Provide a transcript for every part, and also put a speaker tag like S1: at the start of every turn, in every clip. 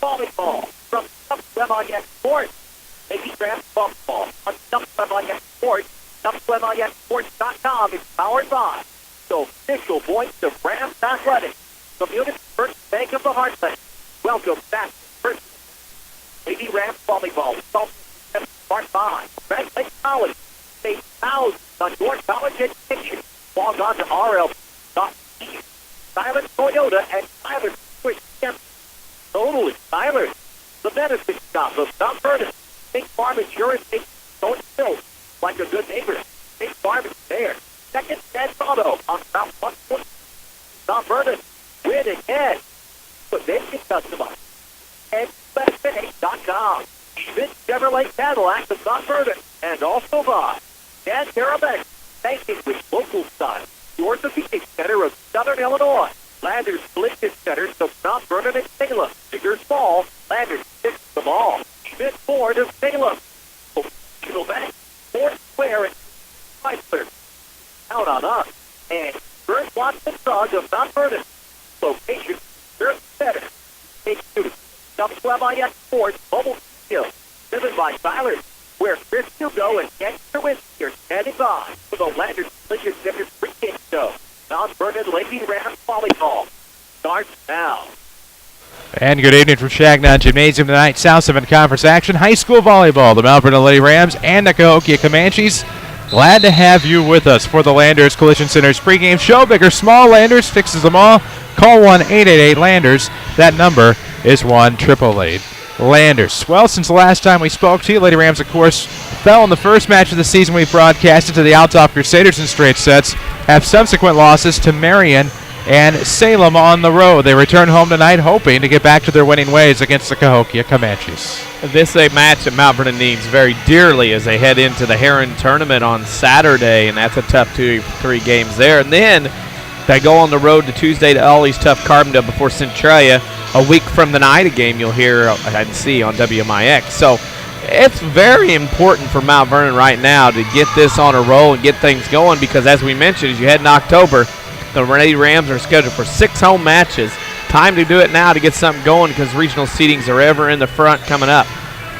S1: Volleyball from WMIX Sports. Lady Rams Volleyball on WMIX Sports. WMIXSports.com is powered by the official voice of Rams Athletics, Community First Bank of the Heartland. Welcome back to First Lady Rams Volleyball. Part 5. Red Lake College. Save thousands on your college education. Log on to RL.com. Silent Toyota and Tyler Swiss. Totally Tyler. The benefit shop of Mount Vernon. State Farm Insurance. Don't still like a good neighbor. State Farm is there. Second Chance Auto on South 140. Mount Vernon. Win again. But they can customize. And benefit8.com. Schmidt Chevrolet Cadillac of Mount Vernon. And also by Dan Carabex. Banking with local style. The Orthopedic Center of Southern Illinois. Landers Collision Centers of Mount Vernon and Salem. Bigger small. Landers six them all. Schmidt Ford of Salem. Regional Bank. Ford Square and Chrysler. Out on us. And Bert Watson Dog of Mount Vernon. Location. Earth Center. Take two. WMIX Sports Mobile Studio. Driven by Tyler. Where Chris Hugo and Ken Czerwinski are standing by for the Landers Collision Center's pregame show. Mount Vernon Lady Rams Volleyball starts now.
S2: And good evening from Changnon Gymnasium tonight. South 7 Conference action. High school volleyball. The Mount Vernon Lady Rams and the Cahokia Comanches. Glad to have you with us for the Landers Collision Center's pregame show. Big or small, Landers fixes them all. Call 1-888-LANDERS. That number is 1-888-LANDERS. Well, since the last time we spoke to you, Lady Rams, of course, fell in the first match of the season we broadcasted to the Altop Crusaders in straight sets. Have subsequent losses to Marion and Salem on the road. They return home tonight hoping to get back to their winning ways against the Cahokia Comanches.
S3: This is a match that Mount Vernon needs very dearly as they head into the Heron tournament on Saturday, and that's a tough 2-3 games there. And then they go on the road to Tuesday to Ollie's Tough Carbondale before Centralia. A week from tonight, a game you'll hear and see on WMIX. So it's very important for Mount Vernon right now to get this on a roll and get things going because, as we mentioned, as you head in October, the Lady Rams are scheduled for 6 home matches. Time to do it now to get something going because regional seedings are ever in the front coming up.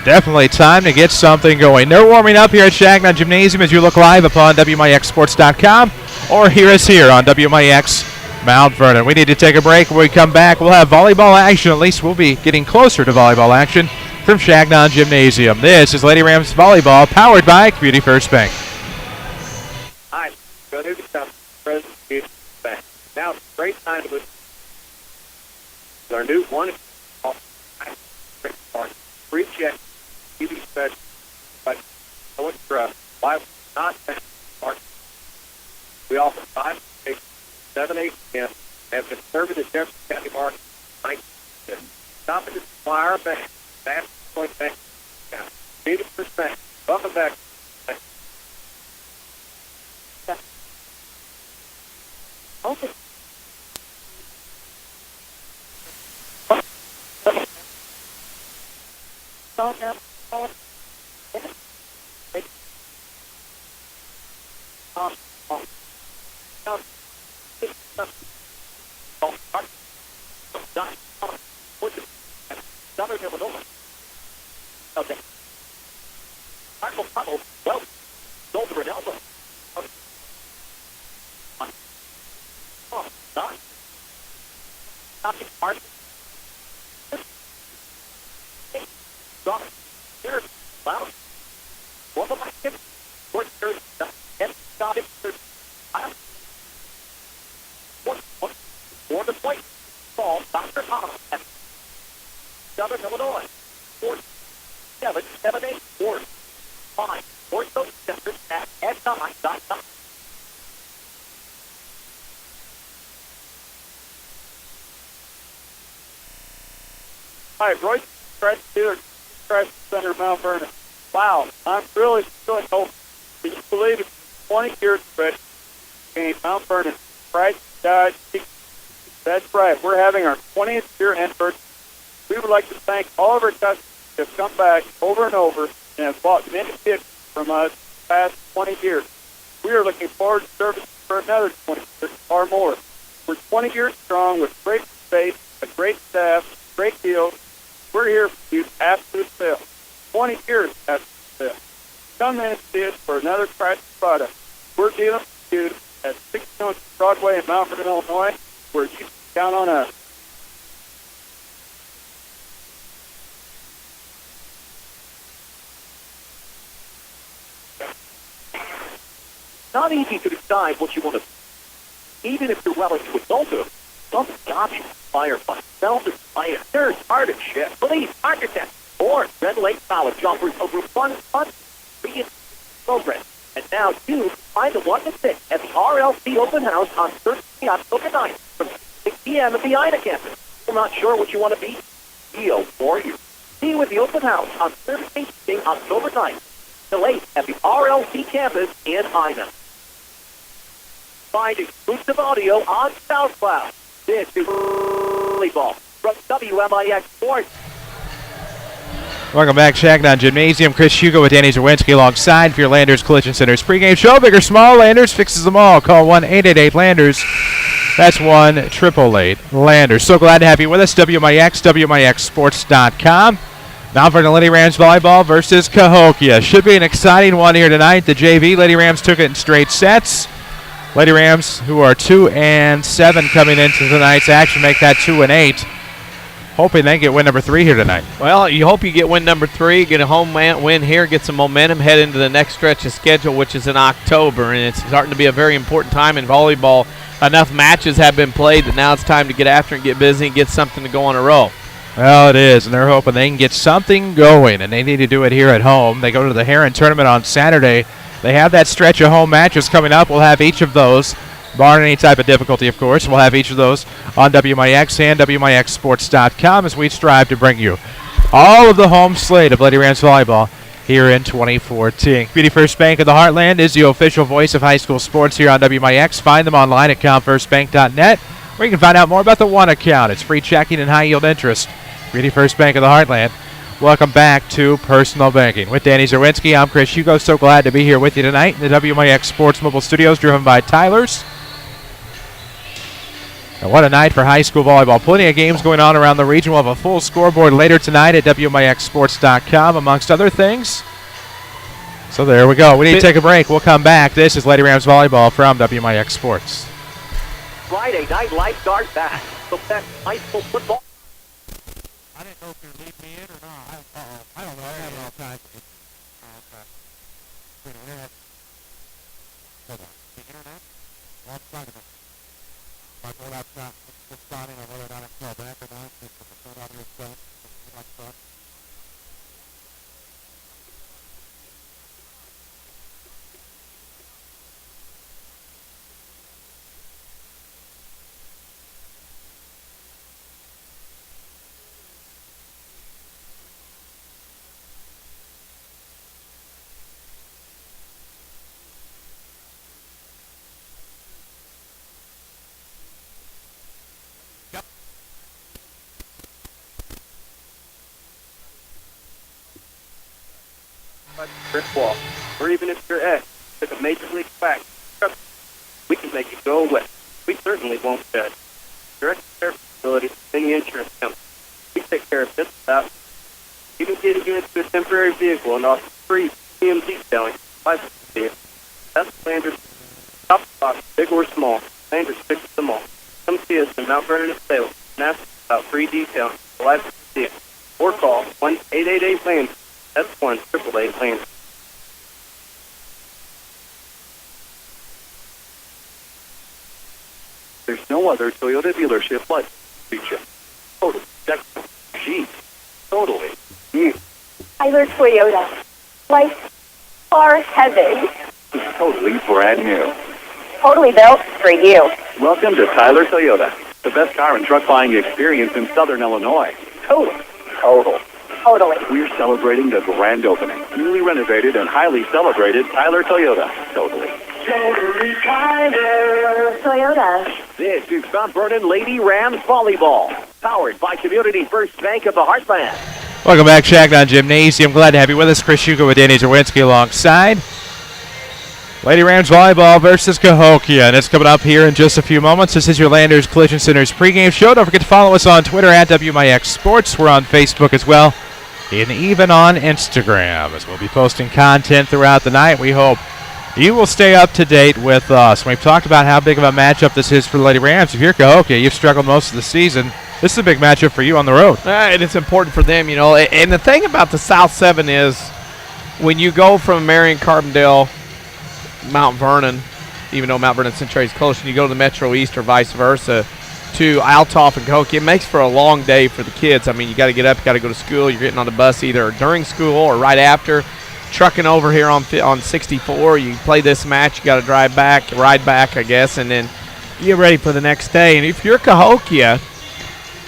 S2: Definitely time to get something going. They're warming up here at Changnon Gymnasium as you look live upon WMIXSports.com or hear us here on WMIX Mount Vernon. We need to take a break. When we come back, we'll have volleyball action. At least we'll be getting closer to volleyball action from Changnon Gymnasium. This is Lady Rams Volleyball, powered by Community First Bank.
S1: Hi, go to the President Community Bank. Now, great time to our new one free check, TV special, but no extra. Why not? We offer 5, 6, 7, 8, 10, and been serving the Jefferson County market 19. Stop at the Fire Bank, National Point Bank, 80%, Buffalo Bank. Okay. Southern Illinois, 4-7-7-8-4. Fine. Those centers at SI.com. Hi, Royce Crash Dealer, Crash Center, Mount Vernon. Wow, I'm really hoping. Can you believe it? 20 years already. Okay, Mount Vernon, Christ died. That's right. We're having our 20th year anniversary. We would like to thank all of our customers who have come back over and over and have bought many gifts from us the past 20 years. We are looking forward to service for another 20 years or more. We're 20 years strong with great space, a great staff, great deals.
S4: We're here for you after the sale. 20 years after the sale. Come in and see us for another practice product. We're dealing with you at 1600 Broadway in Mount Vernon, Illinois, where you can count on us.
S1: Not easy to decide what you want to be. Even if you're well into adulthood, some options, firefighter, self-fighter, nurse, artist, chef, police, architect, or Red Lake College offers a robust program. And now you find the one to sit at the RLC Open House on Thursday, October 9th from 6 p.m. at the Ida campus. You're not sure what you want to be? Be a warrior. See you at the Open House on Thursday, October 9th. Till 8 at the RLC campus in Ida. Find exclusive audio on SoundCloud. This is Volleyball from WMIX Sports.
S2: Welcome back, Changnon Gymnasium. Chris Hugo with Danny Czerwinski alongside for your Landers Collision Center's pregame show. Big or small, Landers fixes them all. Call 1-888-LANDERS. That's 1-888-LANDERS. So glad to have you with us. WMIX, WMIXsports.com. Mount Vernon Lady Rams volleyball versus Cahokia. Should be an exciting one here tonight. The JV Lady Rams took it in straight sets. Lady Rams, who are 2-7 coming into tonight's action, make that 2-8. Hoping they get win number 3 here tonight.
S3: Well, you hope you get win number 3, get a home win here, get some momentum, head into the next stretch of schedule, which is in October, and it's starting to be a very important time in volleyball. Enough matches have been played that now it's time to get after and get busy and get something to go on a roll.
S2: Well, it is, and they're hoping they can get something going, and they need to do it here at home. They go to the Heron Tournament on Saturday. They have that stretch of home matches coming up. We'll have each of those, barring any type of difficulty, of course. We'll have each of those on WMIX and WMIXsports.com as we strive to bring you all of the home slate of Lady Rams volleyball here in 2014. Beauty First Bank of the Heartland is the official voice of high school sports here on WMIX. Find them online at ComFirstBank.net, where you can find out more about the One account. It's free checking and high-yield interest. Beauty First Bank of the Heartland. Welcome back to Personal Banking. With Danny Czerwinski, I'm Chris Hugo. So glad to be here with you tonight in the WMIX Sports Mobile Studios, driven by Tyler's. And what a night for high school volleyball. Plenty of games going on around the region. We'll have a full scoreboard later tonight at WMIXsports.com, amongst other things. So there we go. We need to take a break. We'll come back. This is Lady Rams volleyball from WMIX Sports.
S1: Friday night lifeguard back. The best high school football.
S2: I didn't know if you leave me in or not. I don't know. I have it all time. Hold on. The internet? Well, I'm trying to whether that's not responding or whether or not I'm called back or not. Just the phone out of your phone.
S4: Brick wall, or even if your ex took a major league back, we can make it go away. We certainly won't judge. Direct care facility, any insurance company, we take care of just about. Even getting you into a temporary vehicle and offer free PM detailing. That's Landers. Top box, big or small. Landers fixes them all. Come see us in Mount Vernon and Salem and ask about free detailing. Live to see it. Or call 1-888-LANDERS. That's 1-888-LANDERS.
S1: There's no other Toyota dealership like Feature. Totally. Jeez. Totally.
S5: Tyler Toyota. Life far heaven.
S1: Totally brand new.
S5: Totally built for you.
S1: Welcome to Tyler Toyota, the best car and truck buying experience in Southern Illinois. Total.
S5: Totally.
S1: We're celebrating the grand opening. Newly renovated and highly celebrated Tyler Toyota. Totally Tyler.
S5: Toyota.
S1: This is Mount Vernon Lady Rams volleyball, powered by Community First Bank of the Heartland.
S2: Welcome back, Changnon Gymnasium. Glad to have you with us. Chris Hugo with Danny Czerwinski alongside. Lady Rams Volleyball versus Cahokia, and it's coming up here in just a few moments. This is your Landers Collision Center's pregame show. Don't forget to follow us on Twitter at WMIX Sports. We're on Facebook as well, and even on Instagram, as we'll be posting content throughout the night. We hope you will stay up to date with us. We've talked about how big of a matchup this is for the Lady Rams. If you're Cahokia, you've struggled most of the season. This is a big matchup for you on the road.
S3: And it's important for them, And the thing about the South 7 is when you go from Marion, Carbondale, Mount Vernon, even though Mount Vernon Central is close, and you go to the Metro East or vice versa, to Altoff and Cahokia, it makes for a long day for the kids. I mean, you got to get up, you got to go to school. You're getting on the bus either during school or right after. Trucking over here on 64, you play this match, you got to ride back, I guess, and then you get ready for the next day. And if you're Cahokia,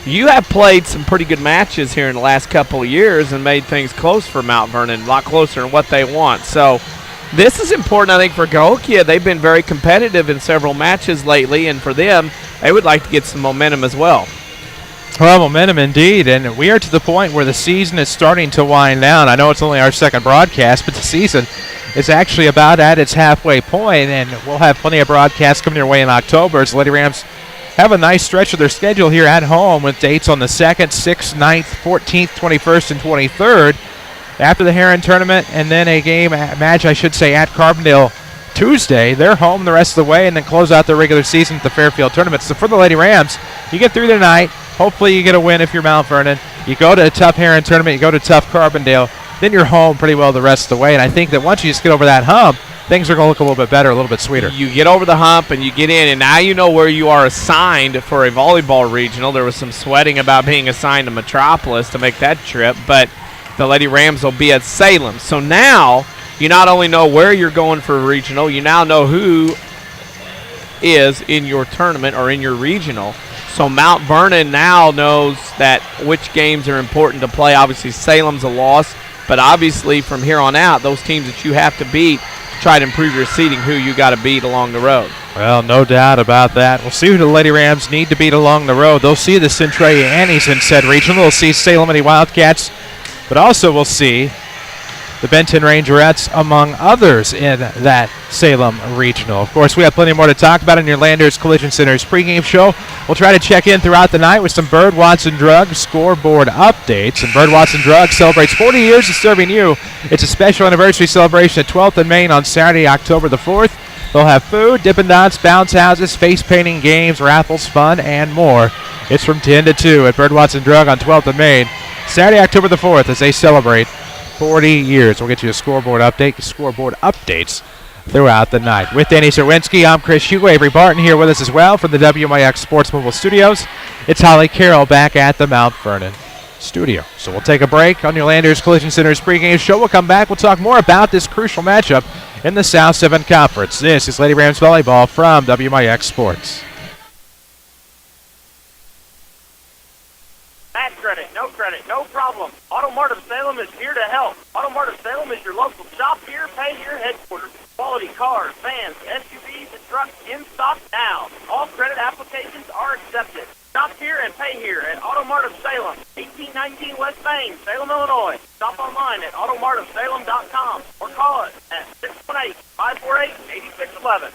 S3: you have played some pretty good matches here in the last couple of years and made things close for Mount Vernon, a lot closer than what they want. So this is important, I think, for Cahokia. They've been very competitive in several matches lately, and for them, they would like to get some momentum as well.
S2: Well, momentum indeed, and we are to the point where the season is starting to wind down. I know it's only our second broadcast, but the season is actually about at its halfway point, and we'll have plenty of broadcasts coming your way in October as the Lady Rams have a nice stretch of their schedule here at home with dates on the 2nd, 6th, 9th, 14th, 21st, and 23rd. After the Heron tournament, and then a match, at Carbondale Tuesday. They're home the rest of the way and then close out their regular season at the Fairfield tournament. So for the Lady Rams, you get through the night. Hopefully you get a win if you're Mount Vernon. You go to a tough Heron tournament. You go to tough Carbondale. Then you're home pretty well the rest of the way. And I think that once you just get over that hump, things are going to look a little bit better, a little bit sweeter.
S3: You get over the hump and you get in, and now you know where you are assigned for a volleyball regional. There was some sweating about being assigned to Metropolis to make that trip, but the Lady Rams will be at Salem. So now you not only know where you're going for a regional, you now know who is in your tournament or in your regional. So Mount Vernon now knows that which games are important to play. Obviously, Salem's a loss, but obviously from here on out, those teams that you have to beat to try to improve your seeding, who you got to beat along the road.
S2: Well, no doubt about that. We'll see who the Lady Rams need to beat along the road. They'll see the Centralia Annies in said regional. They'll see Salem City Wildcats, but also we'll see the Benton Rangerettes, among others, in that Salem regional. Of course, we have plenty more to talk about in your Landers Collision Center's pregame show. We'll try to check in throughout the night with some Bird Watson Drug scoreboard updates. And Bird Watson Drug celebrates 40 years of serving you. It's a special anniversary celebration at 12th and Main on Saturday, October the 4th. They'll have food, Dippin' Dots, bounce houses, face painting games, raffles, fun, and more. It's from 10 to 2 at Bird Watson Drug on 12th and Main. Saturday, October the 4th, as they celebrate 40 years. We'll get you a scoreboard updates throughout the night. With Danny Czerwinski, I'm Chris Hugo. Avery Barton here with us as well from the WMIX Sports Mobile Studios. It's Holly Carroll back at the Mount Vernon studio. So we'll take a break on your Landers Collision Center's pregame show. We'll come back. We'll talk more about this crucial matchup in the South 7 Conference. This is Lady Rams Volleyball from WMIX Sports.
S1: Bad credit, no problem. Auto Mart of Salem is here to help. Auto Mart of Salem is your local shop here, pay here headquarters. Quality cars, vans, SUVs, and trucks in stock now. All credit applications are accepted. Shop here and pay here at Auto Mart of Salem, 1819 West Main, Salem, Illinois. Shop online at automartofsalem.com or call us at 618-548-8611.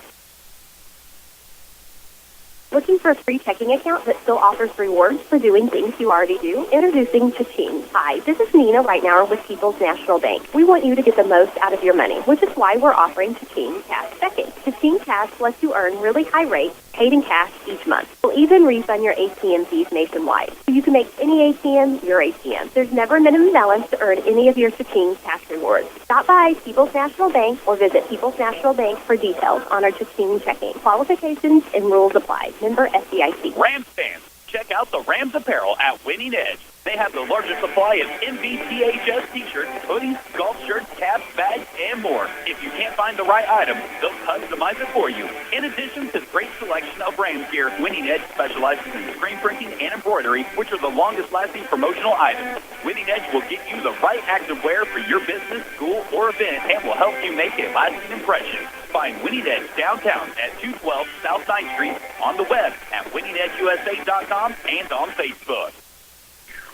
S5: Looking for a free checking account that still offers rewards for doing things you already do? Introducing Cha-Ching. Hi, this is Nina Reitnauer with People's National Bank. We want you to get the most out of your money, which is why we're offering Cha-Ching Cash Checking. Cha-Ching Cash lets you earn really high rates paid in cash each month. We'll even refund your ATM fees nationwide. So you can make any ATM your ATM. There's never a minimum balance to earn any of your Cha-Ching Cash rewards. Stop by People's National Bank or visit People's National Bank for details on our Cha-Ching Checking. Qualifications and rules apply. Member FDIC.
S1: Rams fans, check out the Rams apparel at Winning Edge. They have the largest supply of NBCHS t-shirts, hoodies, golf shirts, caps, bags, and more. If you can't find the right item, they'll customize it for you. In addition to the great selection of Rams gear, Winning Edge specializes in screen printing and embroidery, which are the longest-lasting promotional items. Winning Edge will get you the right activewear for your business, school, or event and will help you make a lasting impression. Find Winning Edge downtown at 212 South 9th Street, on the web at winningedgeusa.com and on Facebook.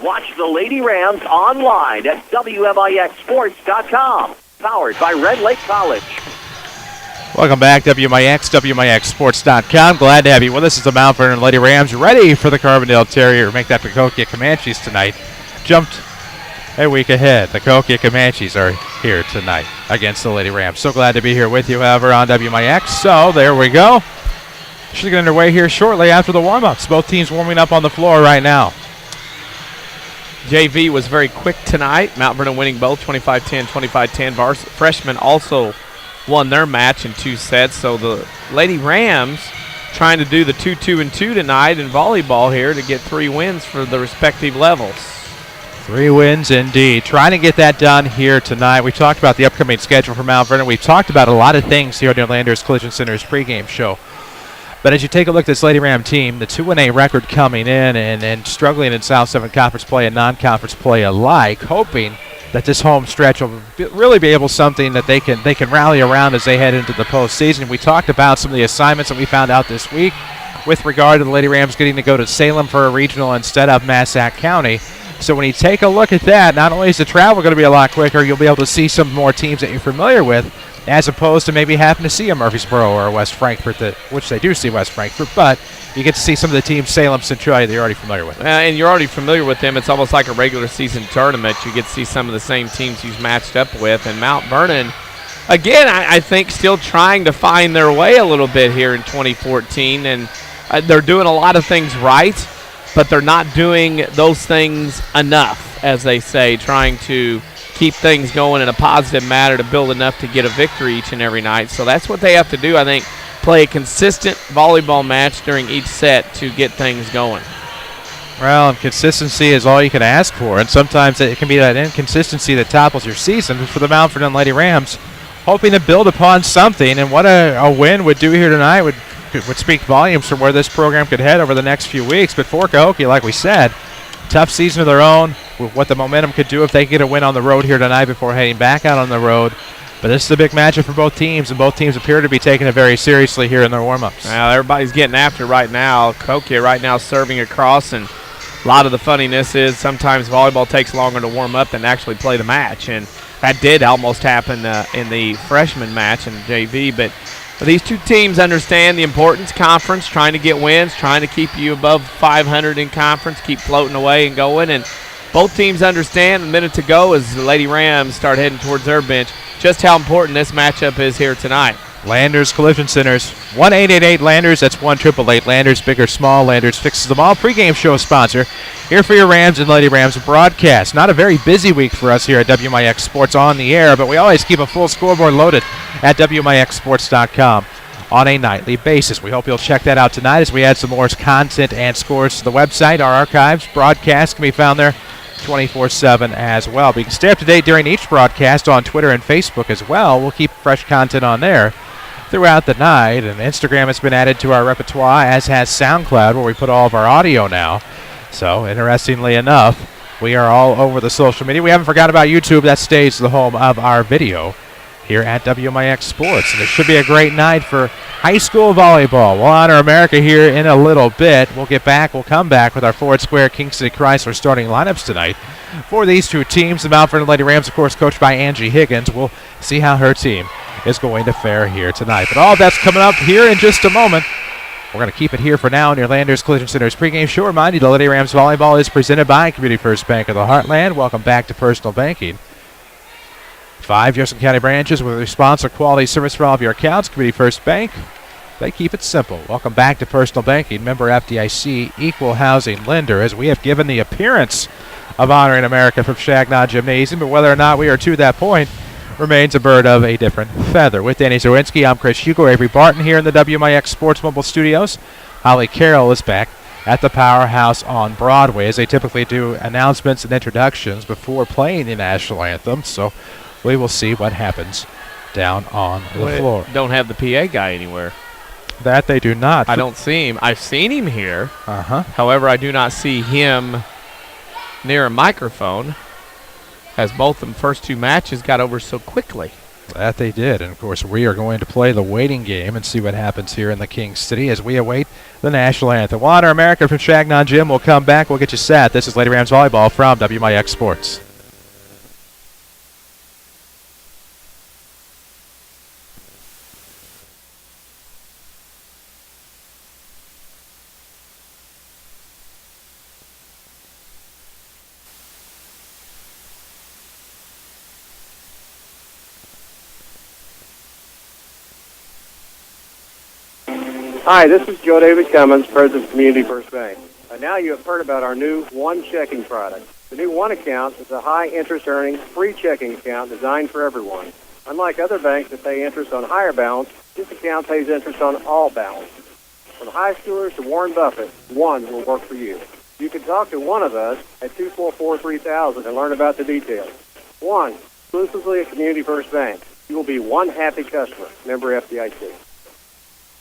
S1: Watch the Lady Rams online at WMIXsports.com. Powered by Red Lake College.
S2: Welcome back, WMIX, WMIXsports.com. Glad to have you with us as the Mount Vernon Lady Rams ready for the Carbondale Terrier. Make that the Cahokia Comanches tonight. Jumped a week ahead. The Cahokia Comanches are here tonight against the Lady Rams. So glad to be here with you, however, on WMIX. So there we go. Should get underway here shortly after the warm-ups. Both teams warming up on the floor right now.
S3: JV was very quick tonight. Mount Vernon winning both 25-10, 25-10. Freshmen also won their match in 2 sets. So the Lady Rams trying to do the 2-2-2 tonight in volleyball here to get 3 wins for the respective levels.
S2: 3 wins indeed. Trying to get that done here tonight. We talked about the upcoming schedule for Mount Vernon. We've talked about a lot of things here on the Landers Collision Center's pregame show. But as you take a look at this Lady Ram team, the 2-8 record coming in and struggling in South 7 conference play and non-conference play alike, hoping that this home stretch will really be able something that they can rally around as they head into the postseason. We talked about some of the assignments that we found out this week with regard to the Lady Rams getting to go to Salem for a regional instead of Massac County. So when you take a look at that, not only is the travel going to be a lot quicker, you'll be able to see some more teams that you're familiar with, as opposed to maybe having to see a Murfreesboro or a West Frankfort, which they do see West Frankfort, but you get to see some of the teams, Salem, Centralia, that you're already familiar with.
S3: And you're already familiar with them. It's almost like a regular season tournament. You get to see some of the same teams you've matched up with. And Mount Vernon, again, I think still trying to find their way a little bit here in 2014. And they're doing a lot of things right, but they're not doing those things enough, as they say, trying to keep things going in a positive manner to build enough to get a victory each and every night. So that's what they have to do, I think, play a consistent volleyball match during each set to get things going.
S2: Well, and consistency is all you can ask for, and sometimes it can be that inconsistency that topples your season. For the Mount Vernon Lady Rams, hoping to build upon something, and what a win would do here tonight would speak volumes for where this program could head over the next few weeks. But for Cahokia, like we said, tough season of their own, with what the momentum could do if they get a win on the road here tonight before heading back out on the road. But this is a big matchup for both teams, and both teams appear to be taking it very seriously here in their warm-ups.
S3: Well, everybody's getting after it right now. Cahokia right now serving across, and a lot of the funniness is sometimes volleyball takes longer to warm up than actually play the match, and that did almost happen in the freshman match in JV. But these two teams understand the importance, conference, trying to get wins, trying to keep you above 500 in conference, keep floating away and going, and both teams understand a minute to go as the Lady Rams start heading towards their bench just how important this matchup is here tonight.
S2: Landers Collision Centers, 1-888-LANDERS. That's 1-888 Landers. Big or small, Landers fixes them all. Pre-game show sponsor here for your Rams and Lady Rams broadcast. Not a very busy week for us here at WMIX Sports on the air, but we always keep a full scoreboard loaded at WMIXsports.com on a nightly basis. We hope you'll check that out tonight as we add some more content and scores to the website. Our archives, broadcasts can be found there 24/7 as well. But you can stay up to date during each broadcast on Twitter and Facebook as well. We'll keep fresh content on there throughout the night, and Instagram has been added to our repertoire, as has SoundCloud, where we put all of our audio now. So interestingly enough, we are all over the social media. We haven't forgot about YouTube. That stays the home of our video here at WMIX Sports. And it should be a great night for high school volleyball. We'll honor America here in a little bit. We'll come back with our Ford Square King City Chrysler starting lineups tonight for these two teams. The Mount Vernon Lady Rams, of course, coached by Angie Higgins. We'll see how her team is going to fare here tonight. But all that's coming up here in just a moment. We're going to keep it here for now in your Landers Collision Center's pregame show. Remind you, the Lady Rams volleyball is presented by Community First Bank of the Heartland. Welcome back to Personal Banking. 5 Jefferson County branches with responsive quality service for all of your accounts. Community First Bank, they keep it simple. Welcome back to Personal Banking. Member FDIC, equal housing lender, as we have given the appearance of honoring America from Changnon Gymnasium, but whether or not we are to that point remains a bird of a different feather. With Danny Czerwinski, I'm Chris Hugo. Avery Barton here in the WMIX Sports Mobile Studios. Holly Carroll is back at the Powerhouse on Broadway, as they typically do announcements and introductions before playing the national anthem. So we will see what happens down on the floor.
S3: Don't have the PA guy anywhere.
S2: That they do not.
S3: I don't see him. I've seen him here.
S2: Uh-huh.
S3: However, I do not see him near a microphone, as both the first two matches got over so quickly.
S2: That they did. And, of course, we are going to play the waiting game and see what happens here in the King City as we await the national anthem. We'll honor America from Changnon Gym. We'll come back. We'll get you set. This is Lady Rams Volleyball from WMIX Sports.
S4: Hi, this is Joe David Cummins, President of Community First Bank. Now you have heard about our new One Checking product. The new One account is a high-interest earning, free checking account designed for everyone. Unlike other banks that pay interest on higher balance, this account pays interest on all balance. From high schoolers to Warren Buffett, One will work for you. You can talk to one of us at 244-3000 and learn about the details. One, exclusively at Community First Bank. You will be one happy customer. Member FDIC.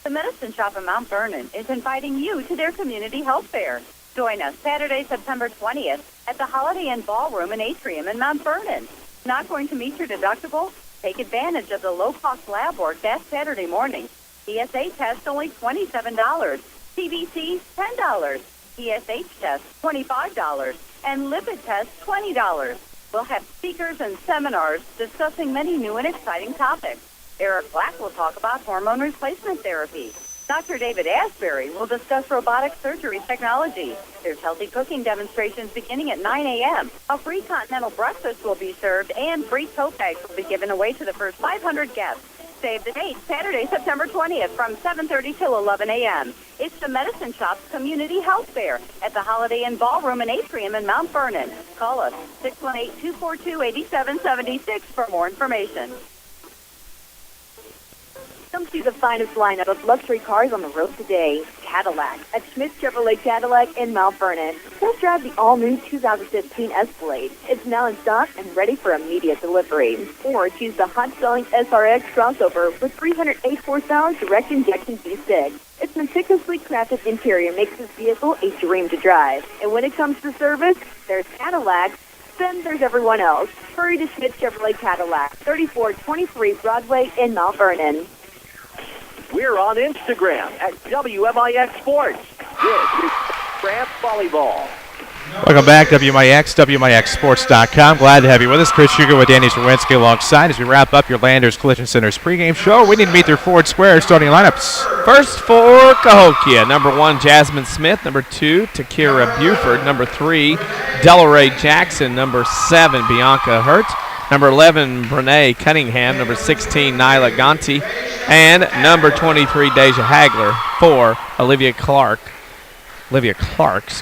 S6: The Medicine Shop in Mount Vernon is inviting you to their community health fair. Join us Saturday, September 20th at the Holiday Inn Ballroom and Atrium in Mount Vernon. Not going to meet your deductible? Take advantage of the low-cost lab work that Saturday morning. ESA test only $27. CBC, $10. ESH test, $25. And lipid test, $20. We'll have speakers and seminars discussing many new and exciting topics. Eric Black will talk about hormone replacement therapy. Dr. David Asbury will discuss robotic surgery technology. There's healthy cooking demonstrations beginning at 9 a.m. A free continental breakfast will be served, and free tote bags will be given away to the first 500 guests. Save the date, Saturday, September 20th from 7:30 till 11 a.m. It's the Medicine Shop's Community Health Fair at the Holiday Inn Ballroom and Atrium in Mount Vernon. Call us 618-242-8776 for more information.
S5: Come see the finest lineup of luxury cars on the road today. Cadillac at Schmidt Chevrolet Cadillac in Mount Vernon. Test drive the all-new 2015 Escalade. It's now in stock and ready for immediate delivery. Or choose the hot-selling SRX crossover with 308 horsepower direct injection V6. Its meticulously crafted interior makes this vehicle a dream to drive. And when it comes to service, there's Cadillac. Then there's everyone else. Hurry to Schmidt Chevrolet Cadillac, 3423 Broadway in Mount Vernon.
S1: We're on Instagram at WMIX Sports. This is Craft Volleyball.
S2: Welcome back, WMIX, WMIXSports.com. Glad to have you with us. Chris Hugo with Danny Czerwinski alongside as we wrap up your Landers Collision Center's pregame show. We need to meet their Ford Square starting lineups.
S3: First for Cahokia, number 1, Jasmine Smith. Number 2, Takira Buford. Number 3, Delaray Jackson. Number 7, Bianca Hurt. Number 11, Brene Cunningham. Number 16, Nyla Gonti. And number 23, Deja Hagler. For Olivia Clark's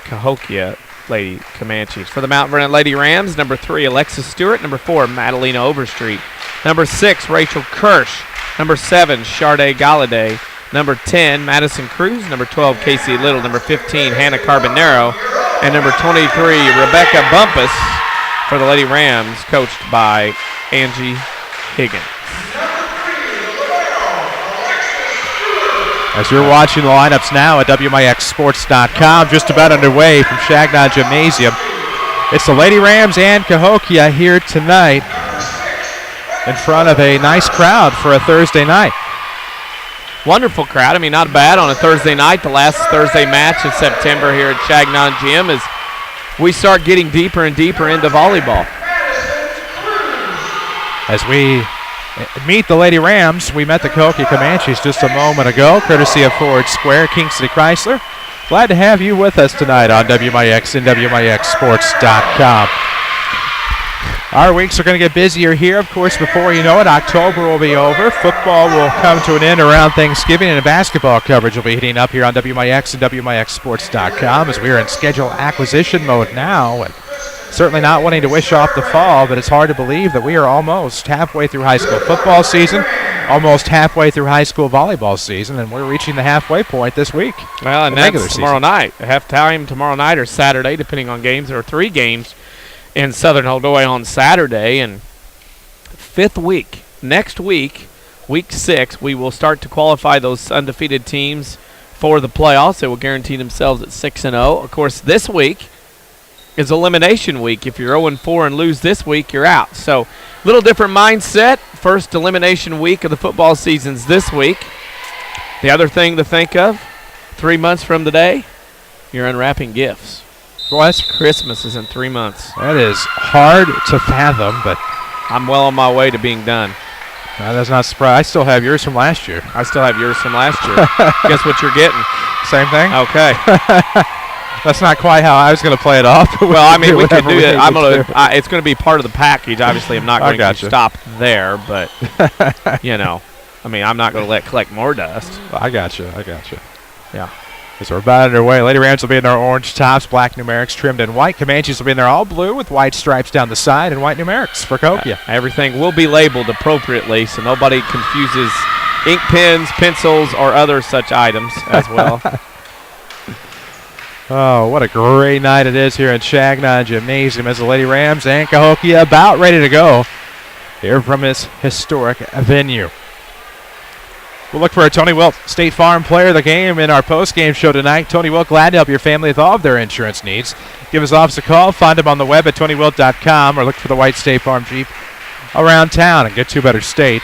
S3: Cahokia Lady Comanches. For the Mount Vernon Lady Rams, number 3, Alexis Stewart. Number 4, Madalena Overstreet. Number 6, Rachel Kirsch. Number 7, Sharday Galladay. Number 10, Madison Cruz. Number 12, Casey Little. Number 15, Hannah Carbonero. And number 23, Rebecca Bumpus for the Lady Rams, coached by Angie Higgins.
S2: As you're watching the lineups now at WMIXSports.com, just about underway from Changnon Gymnasium. It's the Lady Rams and Cahokia here tonight in front of a nice crowd for a Thursday night.
S3: Wonderful crowd. I mean, not bad on a Thursday night. The last Thursday match in September here at Changnon Gym as we start getting deeper and deeper into volleyball.
S2: As we meet the Lady Rams, we met the Cahokia Comanches just a moment ago, courtesy of Ford Square, King City Chrysler. Glad to have you with us tonight on WMIX and WMIXSports.com. Our weeks are going to get busier here. Of course, before you know it, October will be over. Football will come to an end around Thanksgiving, and basketball coverage will be heating up here on WMIX and WMIXSports.com as we are in schedule acquisition mode now. And certainly not wanting to wish off the fall, but it's hard to believe that we are almost halfway through high school football season, almost halfway through high school volleyball season, and we're reaching the halfway point this week.
S3: Well, and that's tomorrow night. Halftime tomorrow night or Saturday, depending on games. There are 3 games in Southern Illinois on Saturday, and 5th week, next week, week 6, we will start to qualify those undefeated teams for the playoffs. They will guarantee themselves at 6-0. Of course, this week is elimination week. If you're 0-4 and lose this week, you're out. So, a little different mindset. First elimination week of the football season's this week. The other thing to think of, 3 months from today, you're unwrapping gifts.
S2: Well, that's
S3: Christmas is in 3 months.
S2: That is hard to fathom, but
S3: I'm well on my way to being done.
S2: That's not surprising. I still have yours from last year.
S3: I still have yours from last year. Guess what you're getting?
S2: Same thing?
S3: Okay.
S2: That's not quite how I was going to play it off.
S3: Well, I mean, we could do it. It's going to be part of the package. Obviously, I'm not going to stop there, but, you know, I mean, I'm not going to collect more dust.
S2: I got you.
S3: Yeah.
S2: As we're about underway, Lady Rams will be in their orange tops, black numerics trimmed in white. Comanches will be in their all blue with white stripes down the side and white numerics for Cahokia.
S3: Everything will be labeled appropriately so nobody confuses ink pens, pencils, or other such items as well.
S2: Oh, what a great night it is here in Changnon Gymnasium as the Lady Rams and Cahokia about ready to go here from this historic venue. We'll look for a Tony Wilt State Farm Player of the Game in our post-game show tonight. Tony Wilt, glad to help your family with all of their insurance needs. Give his office a call. Find him on the web at TonyWilt.com or look for the white State Farm Jeep around town and get to a better state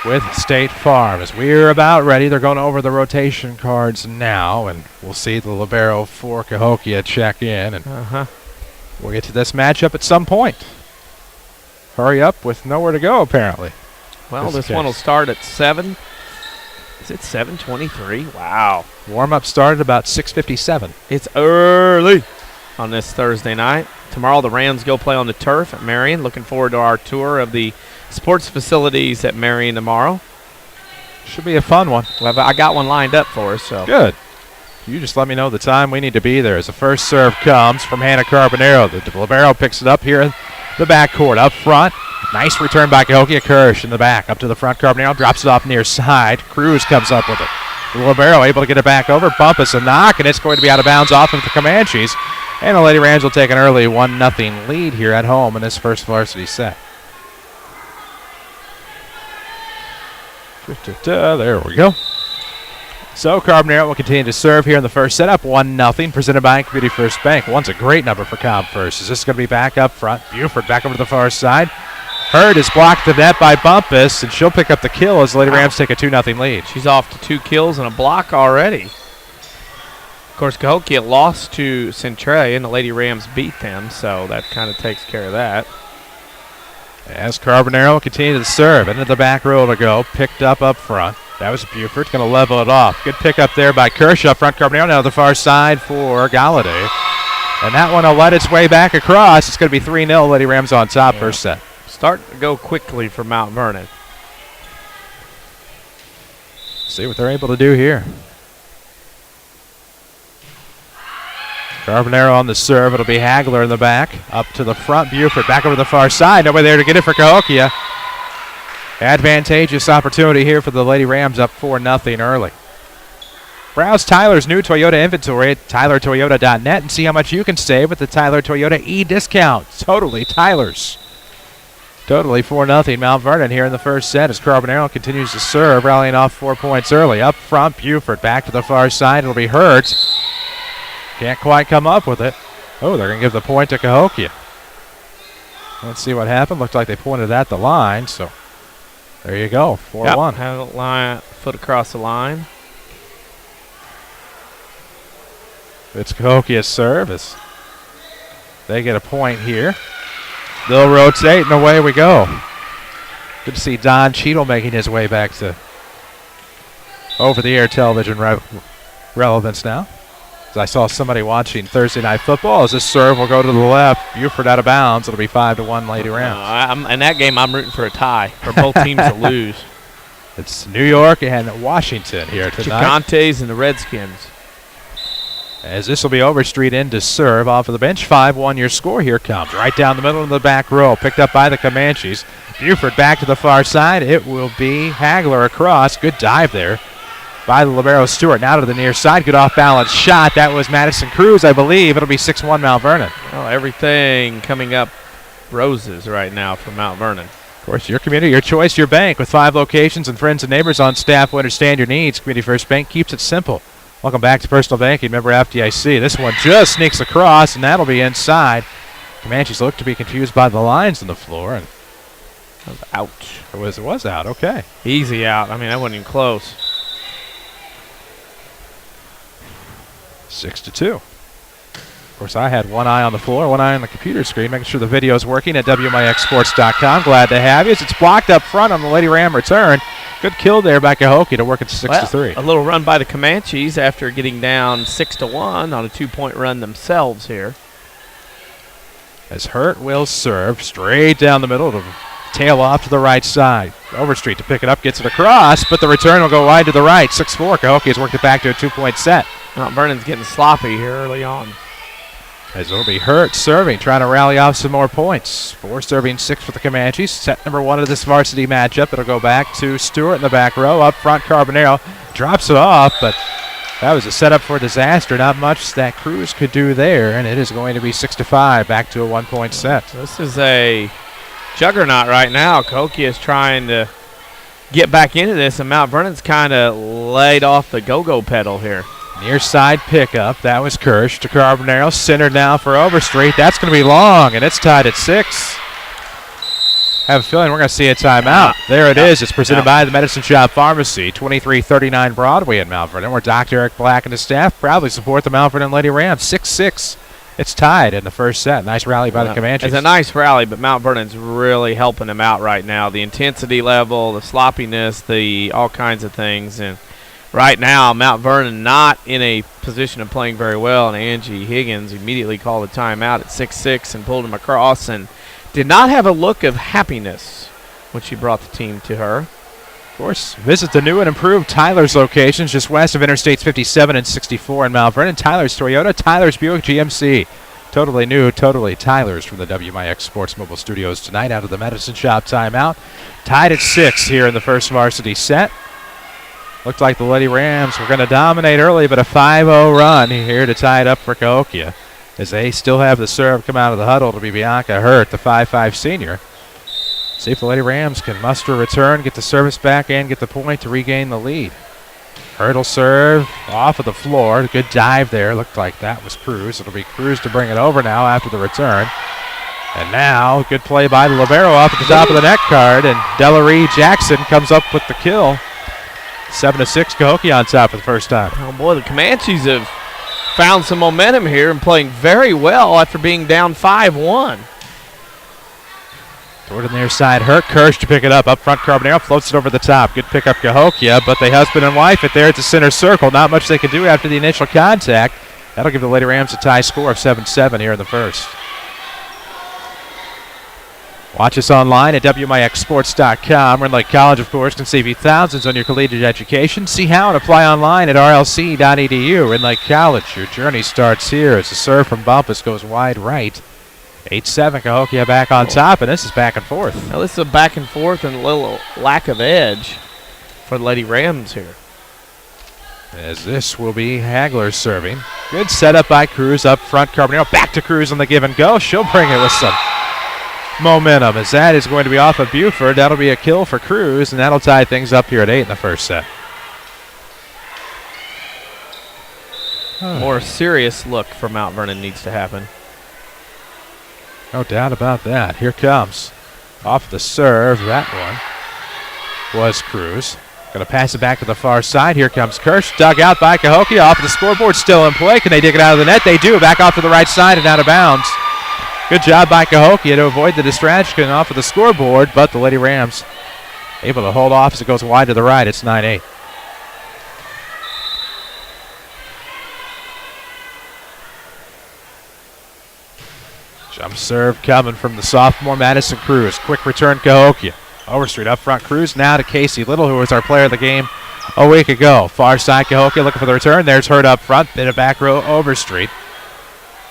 S2: with State Farm. As we're about ready, they're going over the rotation cards now, and we'll see the libero for Cahokia check in, and we'll get to this matchup at some point. Hurry up with nowhere to go, apparently.
S3: Well, this one will start at 7. Is it 7:23? Wow.
S2: Warm-up started about 6:57.
S3: It's early on this Thursday night. Tomorrow the Rams go play on the turf at Marion. Looking forward to our tour of the sports facilities at Marion tomorrow.
S2: Should be a fun one.
S3: Well, I got one lined up for us. So
S2: good. You just let me know the time we need to be there. As the first serve comes from Hannah Carbonero. The libero picks it up here in the backcourt. Up front, nice return by Cahokia. Kirsch in the back. Up to the front, Carbonero drops it off near side. Cruz comes up with it. The libero able to get it back over. Bumpus a knock, and it's going to be out of bounds off of the Comanches. And the Lady Rams will take an early 1-0 lead here at home in this first varsity set. There we go. So Carbonero will continue to serve here in the first set, up 1-0, presented by Community First Bank. One's a great number for Com First. Is this going to be back up front? Buford back over to the far side. Hurd is blocked the net by Bumpus, and she'll pick up the kill as the Lady Rams take a 2-0 lead.
S3: She's off to 2 kills and a block already. Of course, Cahokia lost to Centralia, and the Lady Rams beat them, so that kind of takes care of that.
S2: As Carbonero continues to serve, into the back row to go, picked up front. That was Buford, going to level it off. Good pick up there by Kirsch up front. Carbonero now to the far side for Galladay. And that one will let its way back across. It's going to be 3-0, Lady Rams on top first set.
S3: Starting to go quickly for Mount Vernon.
S2: See what they're able to do here. Carbonero on the serve. It'll be Hagler in the back. Up to the front. Buford back over the far side. Nobody there to get it for Cahokia. Advantageous opportunity here for the Lady Rams, up 4-0 early. Browse Tyler's new Toyota inventory at tylertoyota.net and see how much you can save with the Tyler Toyota e-discount. Totally Tyler's. Totally 4-0 Mount Vernon here in the first set as Carbonero continues to serve, rallying off 4 points early. Up front, Buford back to the far side. It'll be Hurt. Can't quite come up with it. Oh, they're going to give the point to Cahokia. Let's see what happened. Looked like they pointed at the line, so there you go, 4-1.
S3: Have a line, foot across the line.
S2: It's Cahokia's service. They get a point here. They'll rotate, and away we go. Good to see Don Cheadle making his way back to over-the-air television relevance now. As I saw somebody watching Thursday Night Football, as this serve will go to the left. Buford out of bounds. It'll be 5-1 Lady Rams.
S3: In that game, I'm rooting for a tie, for both teams to lose.
S2: It's New York and Washington here tonight.
S3: Gigantes and the Redskins.
S2: As this will be Overstreet in to serve off of the bench. 5-1 your score. Here comes right down the middle of the back row. Picked up by the Comanches. Buford back to the far side. It will be Hagler across. Good dive there by the libero Stewart. Now to the near side. Good off-balance shot. That was Madison Cruz, I believe. It'll be 6-1 Mount Vernon.
S3: Well, everything coming up roses right now for Mount Vernon.
S2: Of course, your community, your choice, your bank. With 5 locations and friends and neighbors on staff who understand your needs, Community First Bank keeps it simple. Welcome back to Personal Banking. Member FDIC. This one just sneaks across, and that'll be inside. Comanches look to be confused by the lines on the floor. And
S3: that was out.
S2: It was out. Okay.
S3: Easy out. I mean, that wasn't even close.
S2: 6-2. Of course, I had one eye on the floor, one eye on the computer screen, making sure the video is working at WMIXsports.com. Glad to have you. It's blocked up front on the Lady Ram return. Good kill there by Cahokia to work at 6-3.
S3: A little run by the Comanches after getting down 6-1 on a 2-point run themselves here.
S2: As Hurt will serve straight down the middle to Tail off to the right side. Overstreet to pick it up, gets it across, but the return will go wide to the right. 6-4. Cahokia has worked it back to a 2-point set.
S3: Mount Vernon's getting sloppy here early on.
S2: As it'll be Hurt serving, trying to rally off some more points. 4 serving 6 for the Comanches. Set number 1 of this varsity matchup. It'll go back to Stewart in the back row. Up front, Carbonero drops it off, but that was a setup for disaster. Not much that Cruz could do there, and it is going to be 6-5, back to a 1-point set.
S3: This is a juggernaut right now. Cahokia is trying to get back into this, and Mount Vernon's kind of laid off the go-go pedal here.
S2: Near side pickup. That was Kirsch to Carbonero. Centered now for Overstreet. That's going to be long, and it's tied at 6. Have a feeling we're going to see a timeout. There it is. It's presented by the Medicine Shop Pharmacy, 2339 Broadway in Mount Vernon, where Dr. Eric Black and his staff proudly support the Mount Vernon Lady Rams. 6-6. It's tied in the first set. Nice rally by the Comanches.
S3: It's a nice rally, but Mount Vernon's really helping them out right now. The intensity level, the sloppiness, the all kinds of things. And right now, Mount Vernon not in a position of playing very well, and Angie Higgins immediately called a timeout at 6-6 and pulled him across and did not have a look of happiness when she brought the team to her.
S2: Of course, visit the new and improved Tyler's locations just west of Interstates 57 and 64 in Mount Vernon. Tyler's Toyota, Tyler's Buick GMC. Totally new, totally Tyler's from the WMIX Sports Mobile Studios tonight out of the Medicine Shop timeout. Tied at 6 here in the first varsity set. Looked like the Lady Rams were going to dominate early, but a 5-0 run here to tie it up for Cahokia, as they still have the serve come out of the huddle to be Bianca Hurt, the 5'5 senior. See if the Lady Rams can muster a return, get the service back, and get the point to regain the lead. Hurt will serve off of the floor. Good dive there. Looked like that was Cruz. It'll be Cruz to bring it over now after the return. And now, good play by the libero off at the top of the net card, and Delary Jackson comes up with the kill. 7-6, Cahokia on top for the first time.
S3: Oh boy, the Comanches have found some momentum here and playing very well after being down 5-1.
S2: Toward the near side, Hurt. Kirsch to pick it up. Up front, Carbonero floats it over the top. Good pick up, Cahokia, but they husband and wife it there at the center circle. Not much they can do after the initial contact. That'll give the Lady Rams a tie score of 7-7 here in the first. Watch us online at WMIXsports.com. Red Lake College, of course, can save you thousands on your collegiate education. See how and apply online at rlc.edu. Red Lake College, your journey starts here as the serve from Bumpus goes wide right. 8-7, Cahokia back on top, and this is back and forth.
S3: Now this is a back and forth and a little lack of edge for the Lady Rams here.
S2: As this will be Hagler serving. Good setup by Cruz up front. Carbonero back to Cruz on the give and go. She'll bring it with some momentum, as that is going to be off of Buford. That'll be a kill for Cruz, and that'll tie things up here at 8 in the first set.
S3: More serious look for Mount Vernon needs to happen.
S2: No doubt about that. Here comes. Off the serve, that one was Cruz. Going to pass it back to the far side. Here comes Kirsch. Dug out by Cahokia. Off of the scoreboard, still in play. Can they dig it out of the net? They do. Back off to the right side and out of bounds. Good job by Cahokia to avoid the distraction off of the scoreboard, but the Lady Rams able to hold off as it goes wide to the right. It's 9-8. Jump serve coming from the sophomore Madison Cruz. Quick return, Cahokia. Overstreet up front. Cruz now to Casey Little, who was our player of the game a week ago. Far side, Cahokia looking for the return. There's Hurt up front. Bit of back row, Overstreet.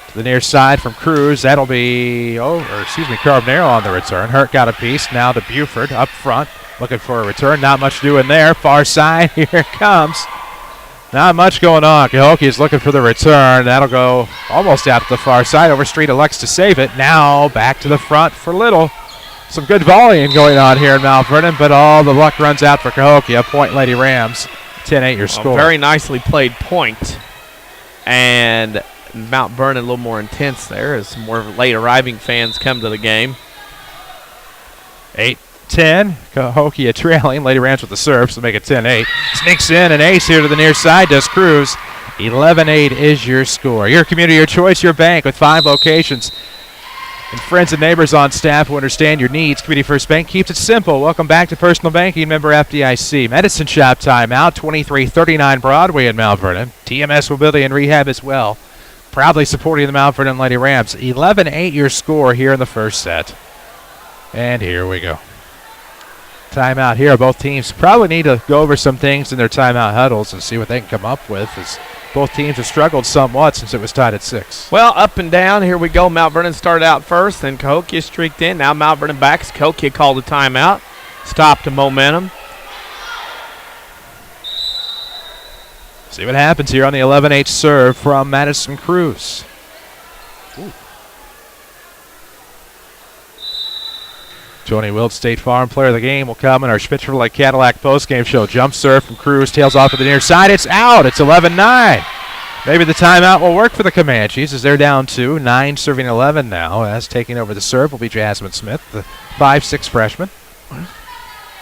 S2: To the near side from Cruz. That'll be, Carbonero on the return. Hurt got a piece. Now to Buford up front. Looking for a return. Not much doing there. Far side, here it comes. Not much going on. Cahokia is looking for the return. That'll go almost out to the far side. Overstreet elects to save it. Now back to the front for Little. Some good volleying going on here in Mount Vernon, but all the luck runs out for Cahokia. Point Lady Rams. 10-8 your score.
S3: Very nicely played point. And Mount Vernon a little more intense there as some more late arriving fans come to the game.
S2: 8-10. Cahokia trailing. Lady Rams with the serve, so make it 10-8. Sneaks in an ace here to the near side. Does Cruz. 11-8 is your score. Your community, your choice, your bank with 5 locations. And friends and neighbors on staff who understand your needs. Community First Bank keeps it simple. Welcome back to Personal Banking, member FDIC. Medicine Shop timeout, 2339 Broadway in Mount Vernon. TMS Mobility and Rehab as well. Proudly supporting the Mount Vernon Lady Rams. 11-8 your score here in the first set. And here we go. Timeout here. Both teams probably need to go over some things in their timeout huddles and see what they can come up with, as both teams have struggled somewhat since it was tied at 6.
S3: Well, up and down. Here we go. Mount Vernon started out first, then Cahokia streaked in. Now Mount Vernon backs. Cahokia called a timeout. Stopped the momentum.
S2: See what happens here on the 11-8 serve from Madison Cruz. Ooh. Tony Wilt, State Farm Player of the Game, will come in our Chevrolet Cadillac postgame show. Jump serve from Cruz, tails off to the near side. It's out. It's 11-9. Maybe the timeout will work for the Comanches as they're down 2. 9 serving 11 now. As taking over the serve will be Jasmine Smith, the 5'6" freshman.